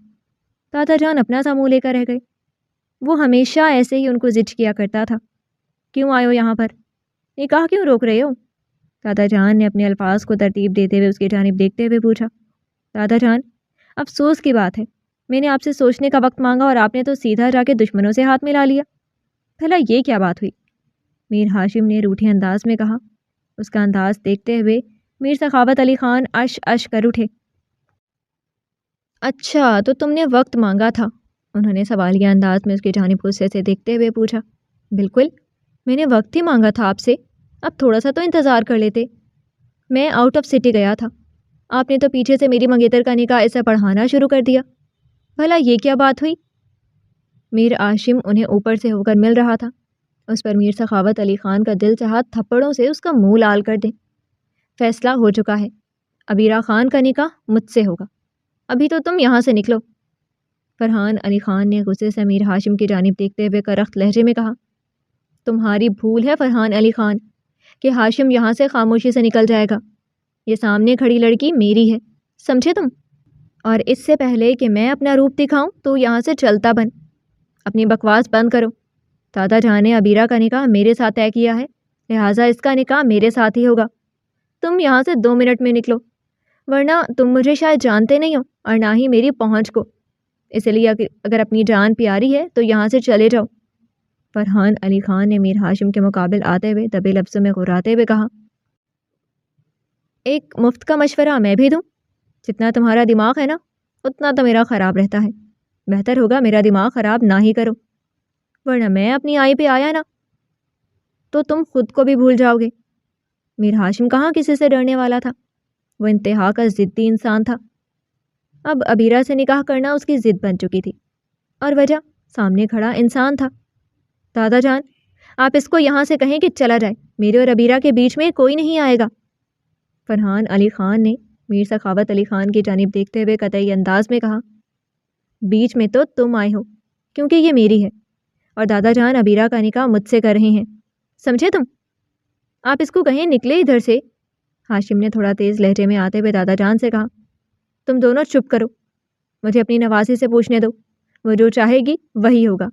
دادا جان اپنا سا منہ لے کر رہ گئے۔ وہ ہمیشہ ایسے ہی ان کو زج کیا کرتا تھا۔ کیوں آئے ہو یہاں پر؟ نکاح کیوں روک رہے ہو؟ دادا جان نے اپنے الفاظ کو ترتیب دیتے ہوئے اس کی جانب دیکھتے ہوئے پوچھا۔ دادا جان، افسوس کی بات ہے، میں نے آپ سے سوچنے کا وقت مانگا اور آپ نے تو سیدھا جا کے دشمنوں سے ہاتھ ملا لیا۔ بھلا یہ کیا بات ہوئی؟ میر ہاشم نے روٹھے انداز میں کہا۔ اس کا انداز دیکھتے ہوئے میر سخاوت علی خان اش اش کر اٹھے۔ اچھا، تو تم نے وقت مانگا تھا؟ انہوں نے سوالیہ انداز میں اس کی جانب غصے سے دیکھتے ہوئے پوچھا۔ بالکل، میں نے وقت ہی مانگا تھا آپ سے، اب تھوڑا سا تو انتظار کر لیتے۔ میں آؤٹ آف سٹی گیا تھا، آپ نے تو پیچھے سے میری منگیتر کا نکاح اسے پڑھانا شروع کر دیا۔ بھلا یہ کیا بات ہوئی؟ میر ہاشم انہیں اوپر سے ہو کر مل رہا تھا، اس پر میر سخاوت علی خان کا دل چاہا تھپڑوں سے اس کا منہ لال کر دیں۔ فیصلہ ہو چکا ہے، ابیرہ خان کا نکاح مجھ سے ہوگا، ابھی تو تم یہاں سے نکلو۔ فرحان علی خان نے غصے سے میر ہاشم کی جانب دیکھتے ہوئے کرخت لہجے میں کہا۔ تمہاری بھول ہے فرحان علی خان کہ ہاشم یہاں سے خاموشی سے نکل جائے گا۔ یہ سامنے کھڑی لڑکی میری ہے، سمجھے تم؟ اور اس سے پہلے کہ میں اپنا روپ دکھاؤں تو یہاں سے چلتا بن، اپنی بکواس بند کرو۔ دادا جان نے ابیرہ کا نکاح میرے ساتھ طے کیا ہے، لہٰذا اس کا نکاح میرے ساتھ ہی ہوگا۔ تم یہاں سے 2 منٹ میں نکلو، ورنہ تم مجھے شاید جانتے نہیں ہو اور نہ ہی میری پہنچ کو، اس لیے اگر اپنی جان پیاری ہے تو یہاں سے چلے جاؤ۔ فرحان علی خان نے میر ہاشم کے مقابل آتے ہوئے دبے لفظوں میں غراتے ہوئے کہا۔ ایک مفت کا مشورہ میں بھی دوں؟ جتنا تمہارا دماغ ہے نا، اتنا تو میرا خراب رہتا ہے، بہتر ہوگا میرا دماغ خراب نہ ہی کرو، ورنہ میں اپنی آئی پہ آیا نا تو تم خود کو بھی بھول جاؤ گے۔ میر ہاشم کہاں کسی سے ڈرنے والا تھا، وہ انتہا کا ضدی انسان تھا۔ اب ابیرہ سے نکاح کرنا اس کی ضد بن چکی تھی، اور وجہ سامنے کھڑا انسان تھا۔ دادا جان، آپ اس کو یہاں سے کہیں کہ چلا جائے، میرے اور ابیرہ کے بیچ میں کوئی نہیں آئے گا۔ فرحان علی خان نے میر سخاوت علی خان کی جانب دیکھتے ہوئے قطعی انداز میں کہا۔ بیچ میں تو تم آئے ہو، کیونکہ یہ میری ہے، اور دادا جان ابیرہ کا نکاح مجھ سے کر رہے ہیں، سمجھے تم؟ آپ اس کو کہیں نکلے ادھر سے۔ ہاشم نے تھوڑا تیز لہجے میں آتے ہوئے دادا جان سے کہا۔ تم دونوں چپ کرو، مجھے اپنی نوازی سے پوچھنے دو، وہ جو چاہے گی وہی ہوگا۔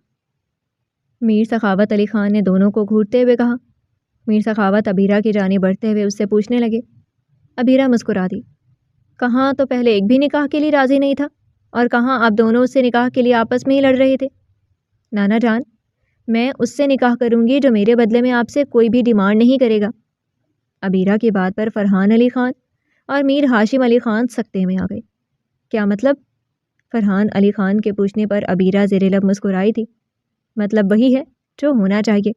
میر سخاوت علی خان نے دونوں کو گھورتے ہوئے کہا۔ میر سخاوت ابیرہ کی جانب بڑھتے ہوئے اس سے پوچھنے لگے۔ ابیرہ مسکرا دی۔ کہاں تو پہلے ایک بھی نکاح کے لیے راضی نہیں تھا، اور کہاں آپ دونوں اس سے نکاح کے لیے آپس میں ہی لڑ رہے تھے۔ نانا جان، میں اس سے نکاح کروں گی جو میرے بدلے میں آپ سے کوئی بھی ڈیمانڈ نہیں کرے گا۔ عبیرہ کی بات پر فرحان علی خان اور میر ہاشم علی خان سکتے میں آ گئے۔ کیا مطلب؟ فرحان علی خان کے پوچھنے پر عبیرہ زیر لب مسکرائی تھی۔ مطلب وہی ہے جو ہونا چاہیے۔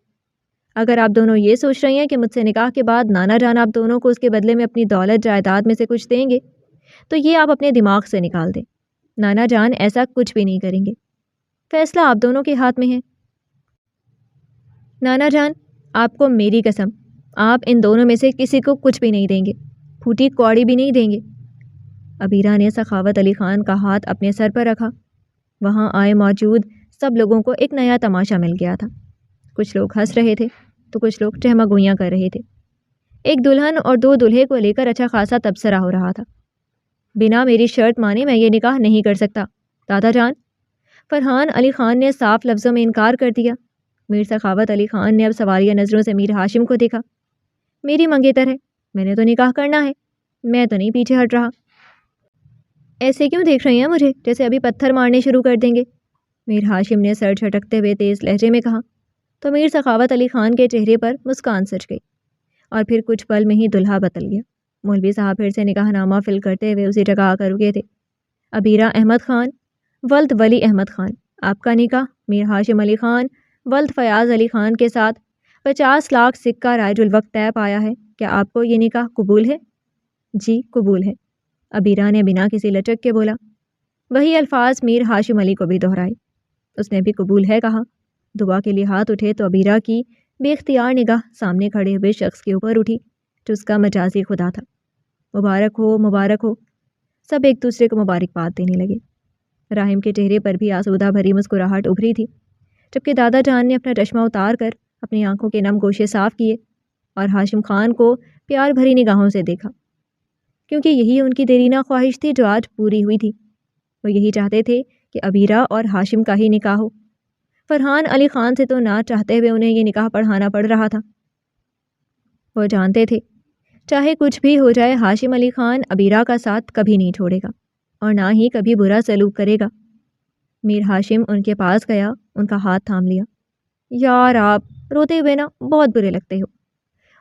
اگر آپ دونوں یہ سوچ رہی ہیں کہ مجھ سے نکاح کے بعد نانا جان آپ دونوں کو اس کے بدلے میں اپنی دولت جائیداد میں سے کچھ دیں گے تو یہ آپ اپنے دماغ سے نکال دیں۔ نانا جان ایسا کچھ بھی نہیں کریں گے۔ فیصلہ آپ دونوں کے ہاتھ میں ہے۔ نانا جان، آپ کو میری قسم، آپ ان دونوں میں سے کسی کو کچھ بھی نہیں دیں گے، پھوٹی کوڑی بھی نہیں دیں گے۔ عبیرہ نے سخاوت علی خان کا ہاتھ اپنے سر پر رکھا۔ وہاں آئے موجود سب لوگوں کو ایک نیا تماشا مل گیا تھا۔ کچھ لوگ ہنس رہے تھے تو کچھ لوگ ٹہما گوئیاں کر رہے تھے۔ ایک دلہن اور دو دولہے کو لے کر اچھا خاصا تبصرہ ہو رہا تھا۔ بنا میری شرط مانے میں یہ نکاح نہیں کر سکتا دادا جان۔ فرحان علی خان نے صاف لفظوں میں انکار کر دیا۔ میر سخاوت علی خان نے اب سوالیہ نظروں سے میر ہاشم کو دیکھا۔ میری منگیتر ہے، میں نے تو نکاح کرنا ہے، میں تو نہیں پیچھے ہٹ رہا۔ ایسے کیوں دیکھ رہی ہیں مجھے جیسے ابھی پتھر مارنے شروع کر دیں گے؟ میر ہاشم نے سر جھٹکتے ہوئے تیز لہجے میں کہا تو میر سخاوت علی خان کے چہرے پر مسکان سج گئی اور پھر کچھ پل میں ہی دلہا بدل گیا۔ مولوی صاحب پھر سے نکاح نامہ فل کرتے ہوئے اسی جگہ آ کر رکے تھے۔ عبیرہ احمد خان ولد ولی احمد خان، آپ کا نکاح میر ہاشم علی خان ولد فیاض علی خان کے ساتھ 50 لاکھ سکہ رائج الوقت طے پایا ہے۔ کیا آپ کو یہ نکاح قبول ہے؟ جی قبول ہے، عبیرہ نے بنا کسی لچک کے بولا۔ وہی الفاظ میر ہاشم علی کو بھی دہرائے۔ اس نے بھی قبول ہے کہا۔ دعا کے لیے ہاتھ اٹھے تو عبیرہ کی بے اختیار نگاہ سامنے کھڑے ہوئے شخص کے اوپر اٹھی جو اس کا مجازی خدا تھا۔ مبارک ہو، مبارک ہو۔ سب ایک دوسرے کو مبارکباد دینے لگے۔ راہم کے چہرے پر بھی آسودہ بھری مسکراہٹ ابھری تھی، جبکہ دادا جان نے اپنا چشمہ اتار کر اپنی آنکھوں کے نم گوشے صاف کیے اور ہاشم خان کو پیار بھری نگاہوں سے دیکھا، کیونکہ یہی ان کی دیرینہ خواہش تھی جو آج پوری ہوئی تھی۔ وہ یہی چاہتے تھے کہ عبیرہ اور ہاشم کا ہی نکاح ہو۔ فرحان علی خان سے تو نہ چاہتے ہوئے انہیں یہ نکاح پڑھانا پڑ رہا تھا۔ وہ جانتے تھے چاہے کچھ بھی ہو جائے ہاشم علی خان عبیرہ کا ساتھ کبھی نہیں چھوڑے گا اور نہ ہی کبھی برا سلوک کرے گا۔ میر ہاشم ان کے پاس گیا، ان کا ہاتھ تھام لیا۔ یار آپ روتے ہوئے نا بہت برے لگتے ہو،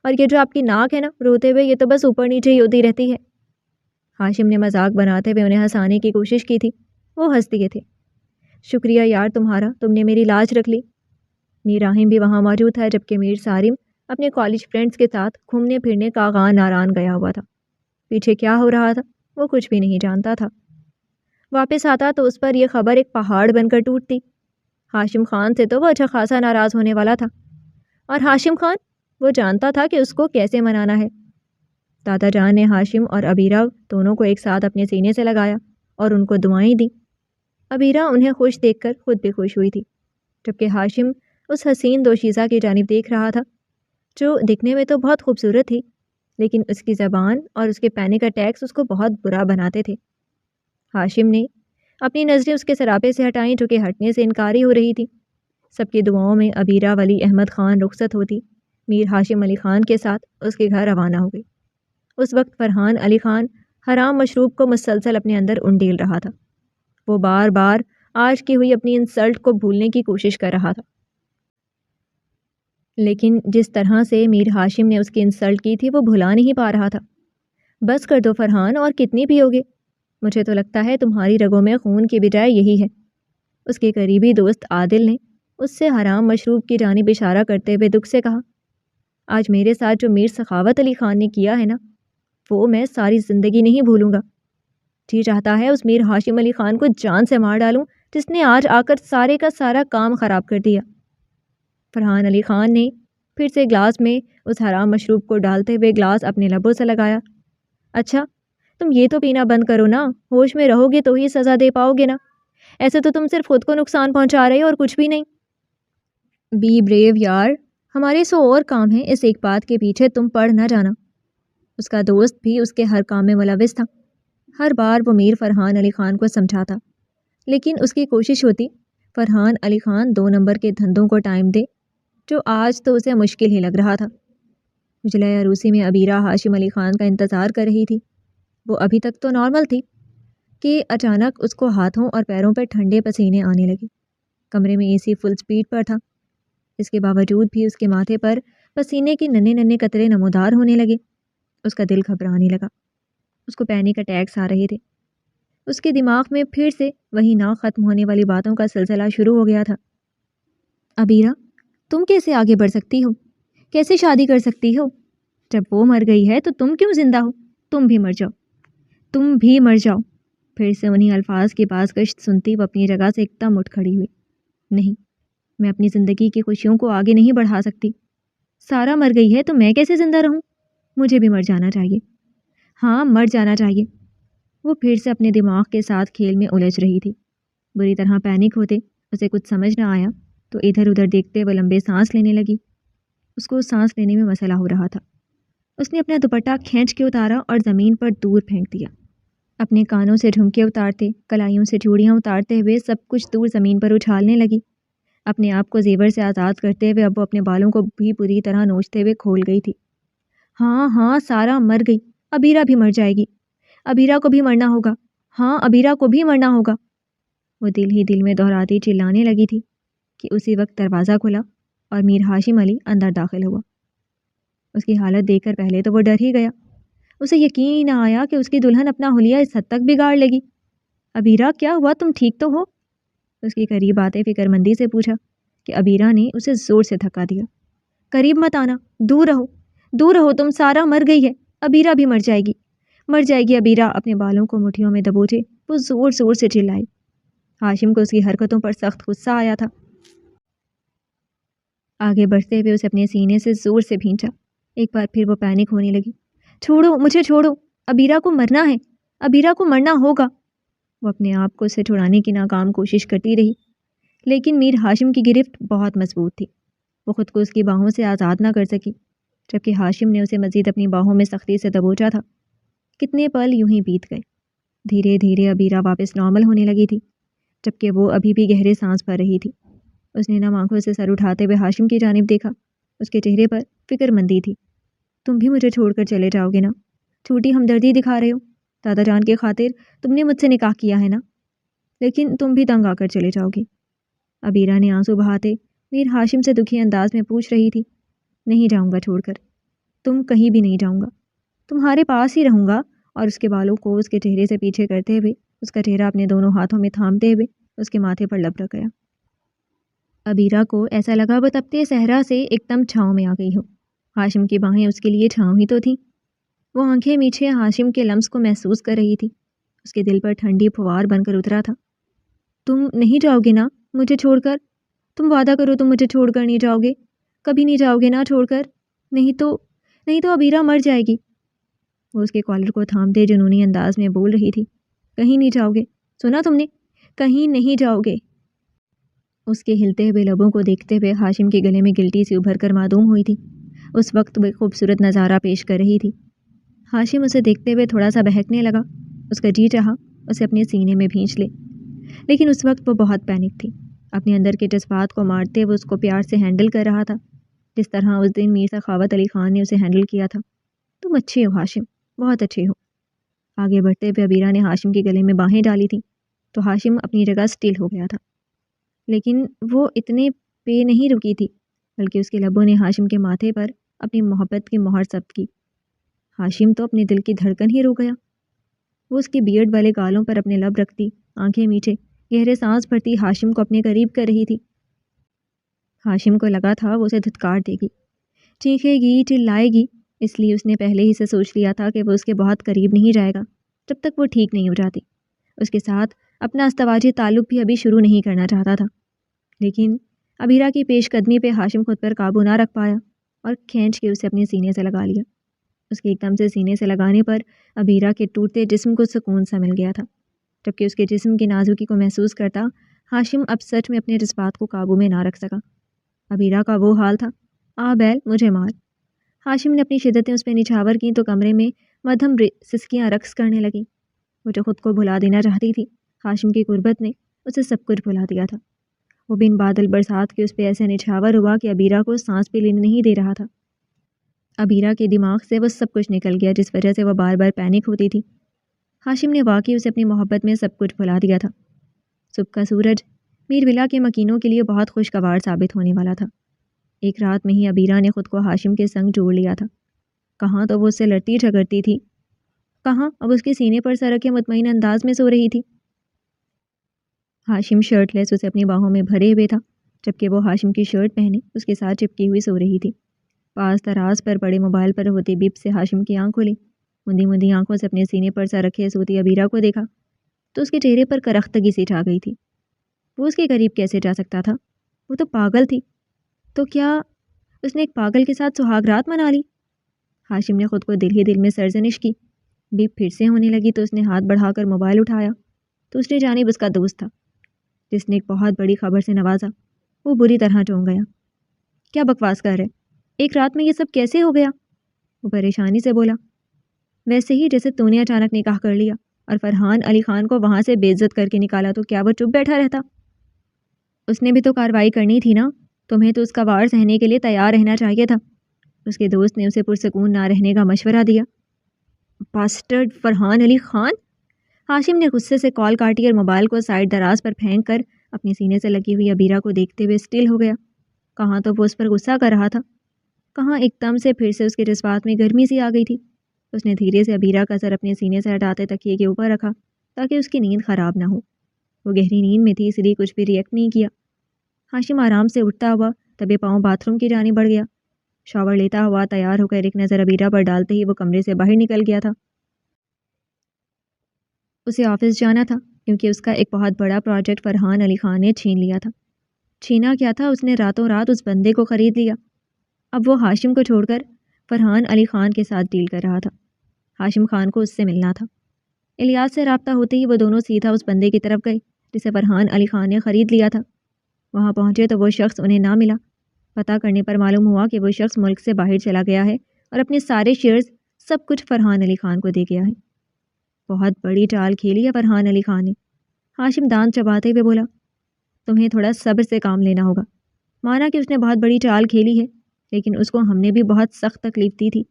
اور یہ جو آپ کی ناک ہے نا روتے ہوئے یہ تو بس اوپر نیچے ہی ہوتی رہتی ہے۔ ہاشم نے مذاق بناتے ہوئے انہیں ہنسانے کی کوشش کی تھی۔ وہ ہنس دیے تھے۔ شکریہ یار تمہارا، تم نے میری لاج رکھ لی۔ میر راہم بھی وہاں موجود تھا، جبکہ میر سارم اپنے کالج فرینڈز کے ساتھ گھومنے پھرنے کاغان ناران گیا ہوا تھا۔ پیچھے کیا ہو رہا تھا وہ کچھ بھی نہیں جانتا تھا۔ واپس آتا تو اس پر یہ خبر ایک پہاڑ بن کر ٹوٹتی۔ ہاشم خان سے تو وہ اچھا خاصا ناراض ہونے والا تھا، اور ہاشم خان وہ جانتا تھا کہ اس کو کیسے منانا ہے۔ دادا جان نے ہاشم اور عبیرہ دونوں کو ایک ساتھ اپنے سینے سے لگایا اور ان کو دعائیں دیں۔ عبیرہ انہیں خوش دیکھ کر خود بھی خوش ہوئی تھی، جبکہ ہاشم اس حسین دوشیزہ کی جانب دیکھ رہا تھا جو دکھنے میں تو بہت خوبصورت تھی، لیکن اس کی زبان اور اس کے پینک اٹیکس اس کو بہت برا بناتے تھے۔ ہاشم نے اپنی نظریں اس کے سراپے سے ہٹائیں جو کہ ہٹنے سے انکاری ہو رہی تھی۔ سب کی دعاؤں میں عبیرہ ولی احمد خان رخصت ہوتی میر ہاشم علی خان کے ساتھ اس کے گھر روانہ ہو گئی۔ اس وقت فرحان علی خان حرام مشروب کو مسلسل اپنے اندر انڈیل رہا تھا۔ وہ بار بار آج کی ہوئی اپنی انسلٹ کو بھولنے کی کوشش کر رہا تھا، لیکن جس طرح سے میر ہاشم نے اس کی انسلٹ کی تھی وہ بھلا نہیں پا رہا تھا۔ بس کر دو فرحان، اور کتنی پیو گے؟ مجھے تو لگتا ہے تمہاری رگوں میں خون کی بجائے یہی ہے۔ اس کے قریبی دوست عادل نے اس سے حرام مشروب کی جانب اشارہ کرتے ہوئے دکھ سے کہا، آج میرے ساتھ جو میر سخاوت علی خان نے کیا ہے نا، وہ میں ساری زندگی نہیں بھولوں گا۔ جی چاہتا ہے اس میر ہاشم علی خان کو جان سے مار ڈالوں جس نے آج آ کر سارے کا سارا کام خراب کر دیا۔ فرحان علی خان نے پھر سے گلاس میں اس حرام مشروب کو ڈالتے ہوئے گلاس اپنے لبوں سے لگایا۔ اچھا تم یہ تو پینا بند کرو نا، ہوش میں رہو گے تو ہی سزا دے پاؤ گے نا، ایسے تو تم صرف خود کو نقصان پہنچا رہے ہو اور کچھ بھی نہیں۔ بی بریو یار، ہمارے 100 اور کام ہیں، اس ایک بات کے پیچھے تم پڑ نہ جانا۔ اس کا دوست بھی اس کے ہر کام میں ملوث تھا۔ ہر بار وہ میر فرحان علی خان کو سمجھاتا، لیکن اس کی کوشش ہوتی فرحان علی خان 2 نمبر کے دھندوں کو ٹائم دے، جو آج تو اسے مشکل ہی لگ رہا تھا۔ اجلاء عروسی میں عبیرہ ہاشم علی خان کا انتظار کر رہی تھی۔ وہ ابھی تک تو نارمل تھی کہ اچانک اس کو ہاتھوں اور پیروں پر ٹھنڈے پسینے آنے لگے۔ کمرے میں اے سی فل سپیڈ پر تھا۔ اس کے باوجود بھی اس کے ماتھے پر پسینے کے ننھے ننھے قطرے نمودار ہونے لگے۔ اس کا دل گھبرانے لگا۔ اس کو پینک اٹیکس آ رہے تھے۔ اس کے دماغ میں پھر سے وہی نہ ختم ہونے والی باتوں کا سلسلہ شروع ہو گیا تھا۔ عبیرہ، تم کیسے آگے بڑھ سکتی ہو؟ کیسے شادی کر سکتی ہو؟ جب وہ مر گئی ہے تو تم کیوں زندہ ہو؟ تم بھی مر جاؤ، تم بھی مر جاؤ۔ پھر سے انہی الفاظ کی بازگشت سنتی وہ اپنی جگہ سے ایک دم اٹھ کھڑی ہوئی۔ نہیں، میں اپنی زندگی کی خوشیوں کو آگے نہیں بڑھا سکتی۔ سارا مر گئی ہے تو میں کیسے زندہ رہوں؟ مجھے بھی مر جانا چاہیے، ہاں مر جانا چاہیے۔ وہ پھر سے اپنے دماغ کے ساتھ کھیل میں الجھ رہی تھی۔ بری طرح پینک ہوتے اسے کچھ سمجھ نہ آیا تو ادھر ادھر دیکھتے وہ لمبے سانس لینے لگی۔ اس کو سانس لینے میں مسئلہ ہو رہا تھا۔ اس نے اپنا دوپٹہ کھینچ کے اتارا اور زمین پر دور پھینک دیا۔ اپنے کانوں سے جھمکے اتارتے، کلائیوں سے چوڑیاں اتارتے ہوئے سب کچھ دور زمین پر اچھالنے لگی۔ اپنے آپ کو زیور سے آزاد کرتے ہوئے اب وہ اپنے بالوں کو بھی پوری طرح نوچتے ہوئے کھول گئی تھی۔ ہاں ہاں، سارا مر گئی، عبیرہ بھی مر جائے گی، عبیرہ کو بھی مرنا ہوگا، ہاں عبیرہ کو بھی مرنا ہوگا۔ وہ دل ہی دل میں دہراتی چلانے لگی تھی کہ اسی وقت دروازہ کھلا اور میر ہاشم علی اندر داخل ہوا۔ اس کی حالت دیکھ کر پہلے تو وہ ڈر ہی گیا۔ اسے یقین ہی نہ آیا کہ اس کی دلہن اپنا حلیہ اس حد تک بگاڑ لے گی۔ عبیرہ، کیا ہوا؟ تم ٹھیک تو ہو؟ اس کی قریب آتے فکر مندی سے پوچھا کہ عبیرہ نے اسے زور سے دھکا دیا۔ قریب مت آنا، دور رہو، دور رہو تم، سارا مر گئی ہے، عبیرہ بھی مر جائے گی، مر جائے گی عبیرہ۔ اپنے بالوں کو مٹھیوں میں دبوچے وہ زور زور سے چلائی۔ ہاشم کو اس کی حرکتوں پر سخت غصہ آیا تھا۔ آگے بڑھتے ہوئے اسے اپنے سینے سے زور سے بھینچا۔ ایک بار پھر وہ پینک ہونے لگی۔ چھوڑو مجھے، چھوڑو، عبیرہ کو مرنا ہے، عبیرہ کو مرنا ہوگا۔ وہ اپنے آپ کو اسے چھڑانے کی ناکام کوشش کرتی رہی، لیکن میر ہاشم کی گرفت بہت مضبوط تھی۔ وہ خود کو اس کی باہوں سے آزاد نہ کر سکی، جبکہ ہاشم نے اسے مزید اپنی باہوں میں سختی سے دبوچا تھا۔ کتنے پل یوں ہی بیت گئے۔ دھیرے دھیرے عبیرہ واپس نارمل ہونے لگی تھی، جبکہ وہ ابھی بھی گہرے سانس بھر رہی تھی۔ اس نے نم آنکھوں سے سر اٹھاتے ہوئے ہاشم کی جانب دیکھا۔ اس کے چہرے پر فکر مندی تھی۔ تم بھی مجھے چھوڑ کر چلے جاؤ گے نا؟ چھوٹی ہمدردی دکھا رہے ہو؟ دادا جان کی خاطر تم نے مجھ سے نکاح کیا ہے نا؟ لیکن تم بھی تنگ آ کر چلے جاؤ گے؟ عبیرہ نے آنسو بہاتے میر ہاشم سے دکھی انداز میں پوچھ رہی تھی۔ نہیں جاؤں گا چھوڑ کر، تم کہیں بھی نہیں جاؤں گا، تمہارے پاس ہی رہوں گا۔ اور اس کے بالوں کو اس کے چہرے سے پیچھے کرتے ہوئے اس کا چہرہ اپنے دونوں ہاتھوں میں تھامتے ہوئے اس کے ماتھے پر لب رکھ گیا۔ عبیرہ کو ایسا لگا وہ تپتے صحرا سے ایک دم چھاؤں میں آ گئی ہو۔ ہاشم کی باہیں اس کے لیے چھاؤں ہی تو تھیں۔ وہ آنکھیں میچھے ہاشم کے لمس کو محسوس کر رہی تھی۔ اس کے دل پر ٹھنڈی پھوار بن کر اترا تھا۔ تم نہیں جاؤ گے نا مجھے چھوڑ کر؟ تم وعدہ کرو تم مجھے چھوڑ کر نہیں جاؤ گے، کبھی نہیں جاؤ گے نا چھوڑ کر؟ نہیں تو عبیرہ مر جائے گی۔ وہ اس کے کالر کو تھامتے جنونی انداز میں بول رہی تھی۔ کہیں نہیں جاؤ گے، سنا تم نے؟ کہیں نہیں جاؤ گے۔ اس کے ہلتے ہوئے لبوں کو دیکھتے ہوئے ہاشم کے گلے میں گلٹی سی ابھر کر معدوم ہوئی تھی۔ اس وقت وہ خوبصورت نظارہ پیش کر رہی تھی۔ ہاشم اسے دیکھتے ہوئے تھوڑا سا بہکنے لگا۔ اس کا جی چاہا اسے اپنے سینے میں بھینچ لے، لیکن اس وقت وہ بہت پینک تھی۔ اپنے اندر کے جذبات کو مارتے ہوئے اس کو پیار سے ہینڈل کر رہا تھا، جس طرح اس دن میر سخاوت علی خان نے اسے ہینڈل کیا تھا۔ تم اچھے ہو ہاشم، بہت اچھے ہو۔ آگے بڑھتے ہوئے عبیرہ نے ہاشم کے گلے میں باہیں ڈالی تھیں تو ہاشم اپنی جگہ سٹل ہو گیا تھا، لیکن وہ اتنے پہ نہیں رکی تھی، بلکہ اس کے لبوں نے ہاشم کے ماتھے پر اپنی محبت کی مہر ثبت کی۔ ہاشم تو اپنے دل کی دھڑکن ہی رو گیا۔ وہ اس کے بیئرڈ والے گالوں پر اپنے لب رکھتی، آنکھیں میچے گہرے سانس بھرتی ہاشم کو اپنے قریب کر رہی تھی۔ ہاشم کو لگا تھا وہ اسے دھتکار دے گی، چیخے گی، چلائے گی، اس لیے اس نے پہلے ہی سے سوچ لیا تھا کہ وہ اس کے بہت قریب نہیں جائے گا جب تک وہ ٹھیک نہیں ہو جاتی۔ اس کے ساتھ اپنا ازدواجی تعلق بھی ابھی شروع نہیں کرنا چاہتا تھا، لیکن عبیرہ کی پیش قدمی پہ ہاشم خود پر قابو نہ رکھ پایا اور کھینچ کے اسے اپنے سینے سے لگا لیا۔ اس کے ایک دم سے سینے سے لگانے پر عبیرہ کے ٹوٹتے جسم کو سکون سا مل گیا تھا، جبکہ اس کے جسم کی نازکی کو محسوس کرتا ہاشم اب سچ میں اپنے جذبات کو قابو میں نہ رکھ سکا۔ عبیرہ کا وہ حال تھا، آ بیل مجھے مار۔ ہاشم نے اپنی شدتیں اس پہ نچھاور کیں تو کمرے میں مدھم سسکیاں رقص کرنے لگیں۔ وہ جو خود کو بھلا دینا چاہتی تھی، ہاشم کی قربت نے اسے سب کچھ بھلا دیا تھا۔ وہ بن بادل برسات کے اس پہ ایسے نچھاور ہوا کہ عبیرہ کو سانس بھی لینے نہیں دے رہا تھا۔ عبیرہ کے دماغ سے وہ سب کچھ نکل گیا جس وجہ سے وہ بار بار پینک ہوتی تھی۔ ہاشم نے واقعی اسے اپنی محبت میں سب کچھ بھلا دیا تھا۔ صبح کا سورج میر ولا کے مکینوں کے لیے بہت خوشگوار ثابت ہونے والا تھا۔ ایک رات میں ہی عبیرہ نے خود کو ہاشم کے سنگ جوڑ لیا تھا۔ کہاں تو وہ اس سے لڑتی جھگڑتی تھی، کہاں اب اس کے سینے پر سر رکھے مطمئن انداز میں سو رہی تھی۔ ہاشم شرٹ لیس اسے اپنی باہوں میں بھرے ہوئے تھا، جبکہ وہ ہاشم کی شرٹ پہنے اس کے ساتھ چپکی ہوئی سو رہی تھی۔ پاس تراز پر پڑے موبائل پر ہوتی بیپ سے ہاشم کی آنکھ کھلی۔ مندی مندی آنکھوں سے اپنے سینے پر سر رکھے سوتی عبیرہ کو دیکھا تو اس کے چہرے پر کرختگی سی چھا گئی تھی۔ وہ اس کے قریب کیسے جا سکتا تھا؟ وہ تو پاگل تھی۔ تو کیا اس نے ایک پاگل کے ساتھ سہاگ رات منا لی؟ ہاشم نے خود کو دل ہی دل میں سرزنش کی۔ بیپ پھر سے ہونے لگی تو اس نے ہاتھ بڑھا کر موبائل اٹھایا۔ دوسری جانب اس کا دوست تھا جس نے ایک بہت بڑی خبر سے نوازا۔ وہ بری طرح چونک گیا۔ کیا بکواس کر رہے؟ ایک رات میں یہ سب کیسے ہو گیا؟ وہ پریشانی سے بولا۔ ویسے ہی جیسے تو نے اچانک نکاح کر لیا اور فرحان علی خان کو وہاں سے بے عزت کر کے نکالا تو کیا وہ چپ بیٹھا رہتا؟ اس نے بھی تو کارروائی کرنی تھی نا، تمہیں تو اس کا وار سہنے کے لیے تیار رہنا چاہیے تھا۔ اس کے دوست نے اسے پرسکون نہ رہنے کا مشورہ دیا۔ باسٹرڈ فرحان علی خان! ہاشم نے غصے سے کال کاٹی اور موبائل کو سائڈ دراز پر پھینک کر اپنے سینے سے لگی ہوئی عبیرہ کو دیکھتے ہوئے اسٹل ہو گیا۔ کہاں تو وہ اس پر غصہ کر رہا تھا، کہاں ایک دم سے پھر سے اس کے جذبات میں گرمی سی آ گئی تھی۔ اس نے دھیرے سے عبیرہ کا سر اپنے سینے سے ہٹاتے تکیے کے اوپر رکھا تاکہ اس کی نیند خراب نہ ہو۔ وہ گہری نیند میں تھی اس لیے کچھ بھی ریئیکٹ نہیں کیا۔ ہاشم آرام سے اٹھتا ہوا دبے پاؤں باتھ روم کی جانب بڑھ گیا۔ شاور لیتا ہوا تیار ہو کر ایک نظر عبیرہ پر ڈالتے ہی وہ کمرے سے باہر نکل گیا تھا۔ اسے آفس جانا تھا کیونکہ اس کا ایک بہت بڑا پروجیکٹ فرحان علی خان نے چھین لیا تھا۔ چھینا کیا تھا؟ اس نے راتوں رات اس بندے کو خرید لیا۔ اب وہ ہاشم کو چھوڑ کر فرحان علی خان کے ساتھ ڈیل کر رہا تھا۔ ہاشم خان کو اس سے ملنا تھا۔ الیاس سے رابطہ ہوتے ہی وہ دونوں سیدھا اس بندے کی طرف گئے جسے فرحان علی خان نے خرید لیا تھا۔ وہاں پہنچے تو وہ شخص انہیں نہ ملا۔ پتہ کرنے پر معلوم ہوا کہ وہ شخص ملک سے باہر چلا گیا ہے اور اپنے سارے شیئرز سب کچھ فرحان علی خان کو دے گیا ہے۔ بہت بڑی چال کھیلی ہے فرحان علی خان نے، ہاشم دانت چباتے ہوئے بولا۔ تمہیں تھوڑا صبر سے کام لینا ہوگا۔ مانا کہ اس نے بہت بڑی چال کھیلی ہے، لیکن اس کو ہم نے بھی بہت سخت تکلیف دی تھی۔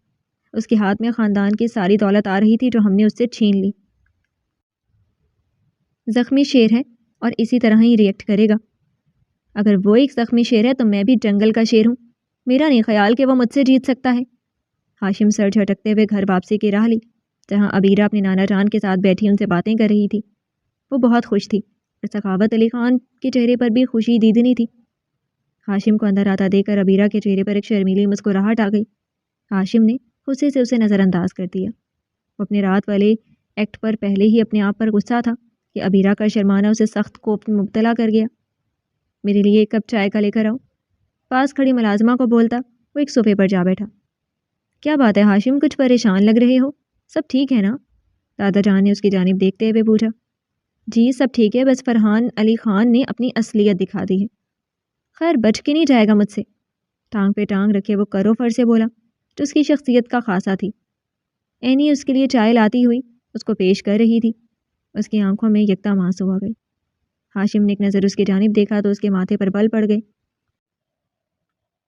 اس کے ہاتھ میں خاندان کی ساری دولت آ رہی تھی جو ہم نے اس سے چھین لی۔ زخمی شیر ہے اور اسی طرح ہی ریئیکٹ کرے گا۔ اگر وہ ایک زخمی شیر ہے تو میں بھی جنگل کا شیر ہوں۔ میرا نہیں خیال کہ وہ مجھ سے جیت سکتا ہے۔ ہاشم سر جھٹکتے ہوئے گھر واپسی کی راہ لی جہاں عبیرہ اپنی نانا جان کے ساتھ بیٹھی ان سے باتیں کر رہی تھی۔ وہ بہت خوش تھی اور سخاوت علی خان کے چہرے پر بھی خوشی دیدنی تھی۔ ہاشم کو اندر آتا دیکھ کر عبیرہ کے چہرے پر ایک شرمیلی مسکراہٹ آ گئی۔ ہاشم نے غصے سے اسے نظر انداز کر دیا۔ وہ اپنے رات والے ایکٹ پر پہلے ہی اپنے آپ پر غصہ تھا کہ عبیرہ کا شرمانا اسے سخت کوفت میں مبتلا کر گیا۔ میرے لیے ایک کپ چائے کا لے کر آؤ، پاس کھڑی ملازمہ کو بولتا وہ ایک صوفے پر جا بیٹھا۔ کیا بات ہے ہاشم، کچھ پریشان لگ رہے ہو؟ سب ٹھیک ہے نا؟ دادا جان نے اس کی جانب دیکھتے ہوئے پوچھا۔ جی سب ٹھیک ہے، بس فرحان علی خان نے اپنی اصلیت دکھا دی ہے۔ خیر بچ کے نہیں جائے گا مجھ سے۔ ٹانگ پہ ٹانگ رکھے وہ کرو فر سے بولا جو اس کی شخصیت کا خاصا تھی۔ اینی اس کے لیے چائے لاتی ہوئی اس کو پیش کر رہی تھی۔ اس کی آنکھوں میں یکدم آنسو آ گئی۔ ہاشم نے ایک نظر اس کی جانب دیکھا تو اس کے ماتھے پر بل پڑ گئے۔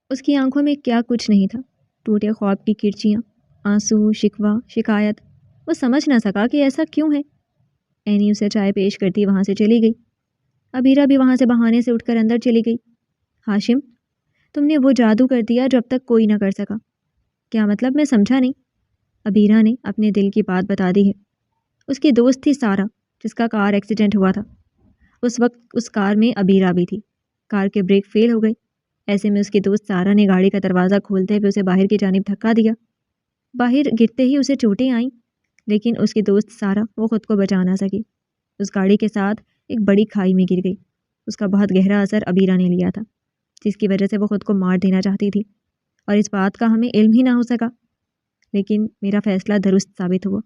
اس کی آنکھوں میں کیا کچھ نہیں تھا، ٹوٹے خواب کی کرچیاں، آنسو، شکوہ، شکایت۔ وہ سمجھ نہ سکا کہ ایسا کیوں ہے۔ اینی اسے چائے پیش کرتی وہاں سے چلی گئی۔ عبیرہ بھی وہاں سے بہانے سے اٹھ کر اندر چلی گئی۔ ہاشم تم نے وہ جادو کر دیا جو اب تک کوئی نہ کر سکا۔ کیا مطلب؟ میں سمجھا نہیں۔ عبیرہ نے اپنے دل کی بات بتا دی ہے۔ اس کی دوست تھی سارا جس کا کار ایکسیڈنٹ ہوا تھا۔ اس وقت اس کار میں عبیرہ بھی تھی۔ کار کے بریک فیل ہو گئی۔ ایسے میں اس کی دوست سارا نے گاڑی کا دروازہ کھولتے ہوئے اسے باہر کی جانب دھکا دیا۔ باہر گرتے ہی اسے چوٹیں آئیں، لیکن اس کی دوست سارا وہ خود کو بچا نہ سکی۔ اس گاڑی کے ساتھ ایک بڑی کھائی میں گر گئی۔ اس کا بہت گہرا اثر عبیرہ نے لیا تھا جس کی وجہ سے وہ خود کو مار دینا چاہتی تھی، اور اس بات کا ہمیں علم ہی نہ ہو سکا۔ لیکن میرا فیصلہ درست ثابت ہوا۔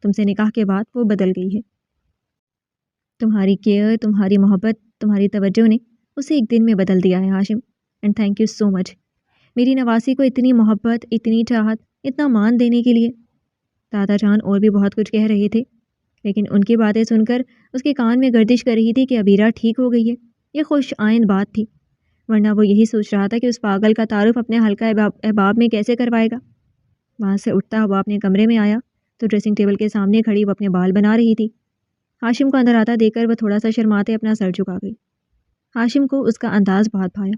تم سے نکاح کے بعد وہ بدل گئی ہے۔ تمہاری کیئر، تمہاری محبت، تمہاری توجہ نے اسے ایک دن میں بدل دیا ہے ہاشم، اینڈ تھینک یو سو مچ میری نواسی کو اتنی محبت، اتنی چاہت، اتنا مان دینے کے لیے۔ دادا جان اور بھی بہت کچھ کہہ رہے تھے، لیکن ان کی باتیں سن کر اس کے کان میں گردش کر رہی تھی کہ عبیرہ ٹھیک ہو گئی ہے۔ یہ خوش آئند بات تھی، ورنہ وہ یہی سوچ رہا تھا کہ اس پاگل کا تعارف اپنے حلقہ احباب میں کیسے کروائے گا۔ وہاں سے اٹھتا ہوا اپنے کمرے میں آیا تو ڈریسنگ ٹیبل کے سامنے کھڑی وہ اپنے بال بنا رہی تھی۔ ہاشم کو اندر آتا دیکھ کر وہ تھوڑا سا شرماتے اپنا سر جھکا گئی۔ ہاشم کو اس کا انداز بہت بھایا۔